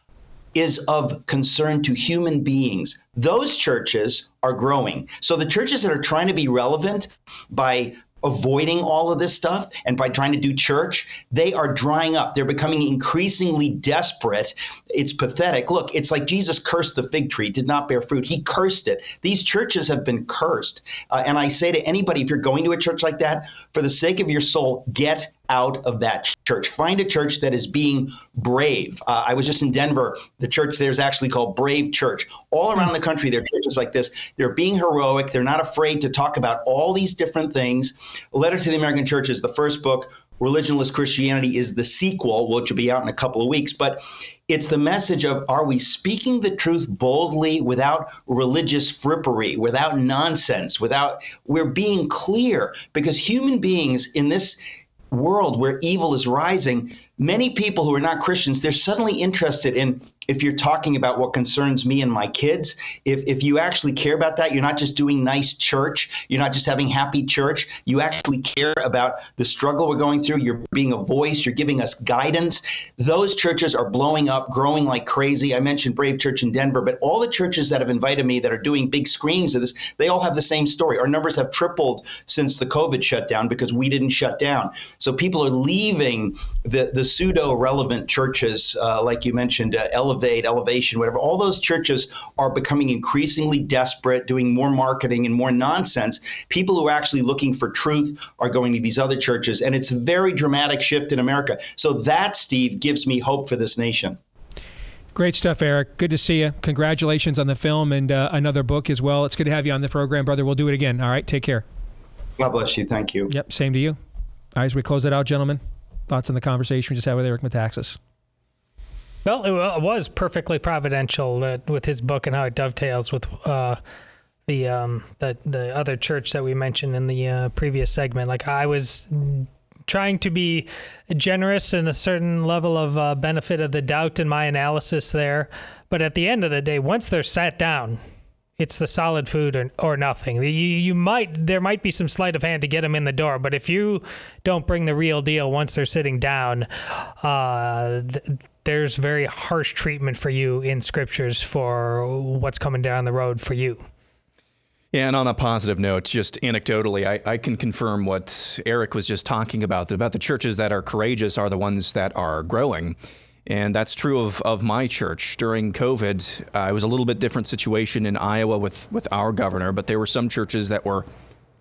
is of concern to human beings. Those churches are growing. So the churches that are trying to be relevant by avoiding all of this stuff and by trying to do church, they are drying up. They're becoming increasingly desperate. It's pathetic. Look, it's like Jesus cursed the fig tree, did not bear fruit. He cursed it. These churches have been cursed. And I say to anybody, if you're going to a church like that, for the sake of your soul, get out of that church. Find a church that is being brave. I was just in Denver. The church there is actually called Brave Church. All around the country, there are churches like this. They're being heroic. They're not afraid to talk about all these different things. Letter to the American Church is the first book. Religionless Christianity is the sequel, which will be out in a couple of weeks. But it's the message of, are we speaking the truth boldly without religious frippery, without nonsense, we're being clear? Because human beings in this world where evil is rising, many people who are not Christians, they're suddenly interested in, if you're talking about what concerns me and my kids, if you actually care about that, you're not just doing nice church, you're not just having happy church, you actually care about the struggle we're going through, you're being a voice, you're giving us guidance. Those churches are blowing up, growing like crazy. I mentioned Brave Church in Denver, but all the churches that have invited me that are doing big screenings of this, they all have the same story. Our numbers have tripled since the COVID shutdown because we didn't shut down. So people are leaving the pseudo-relevant churches, like you mentioned, Elevation, whatever. All those churches are becoming increasingly desperate, doing more marketing and more nonsense. People who are actually looking for truth are going to these other churches, and it's a very dramatic shift in America. So that, Steve, gives me hope for this nation. Great stuff, Eric. Good to see you. Congratulations on the film and another book as well. It's good to have you on the program, brother. We'll do it again. All right, take care. God bless you. Thank you. Yep, same to you. All right, as we close it out, gentlemen, thoughts on the conversation we just had with Eric Metaxas? Well, it was perfectly providential with his book and how it dovetails with the other church that we mentioned in the previous segment. Like, I was trying to be generous and a certain level of benefit of the doubt in my analysis there, but at the end of the day, once they're sat down It's the solid food or nothing. There might be some sleight of hand to get them in the door, but if you don't bring the real deal once they're sitting down, there's very harsh treatment for you in scriptures for what's coming down the road for you. Yeah, and on a positive note, just anecdotally, I can confirm what Eric was just talking about the churches that are courageous are the ones that are growing. And that's true of my church. During COVID, it was a little bit different situation in Iowa with our governor, but there were some churches that were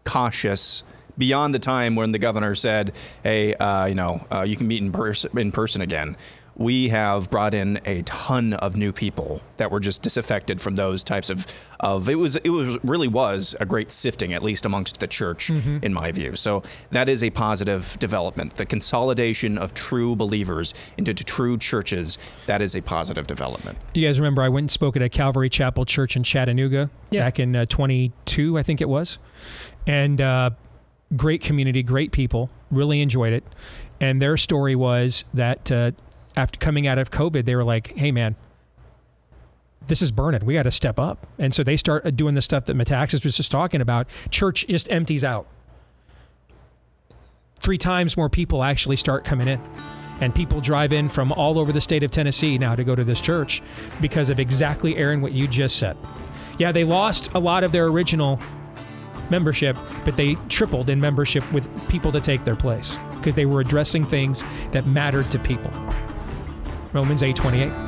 cautious beyond the time when the governor said, hey, you can meet in person again. We have brought in a ton of new people that were just disaffected from those types of it really was a great sifting, at least amongst the church, in my view. So that is a positive development. The consolidation of true believers into true churches, that is a positive development. You guys remember I went and spoke at a Calvary Chapel church in Chattanooga back in 22, I think it was. And great community, great people, really enjoyed it. And their story was that after coming out of COVID, they were like, hey, man, this is burning. We got to step up. And so they start doing the stuff that Metaxas was just talking about. Church just empties out. 3 times more people actually start coming in. And people drive in from all over the state of Tennessee now to go to this church because of exactly, Aaron, what you just said. Yeah, they lost a lot of their original membership, but they tripled in membership with people to take their place because they were addressing things that mattered to people. Romans 8:28.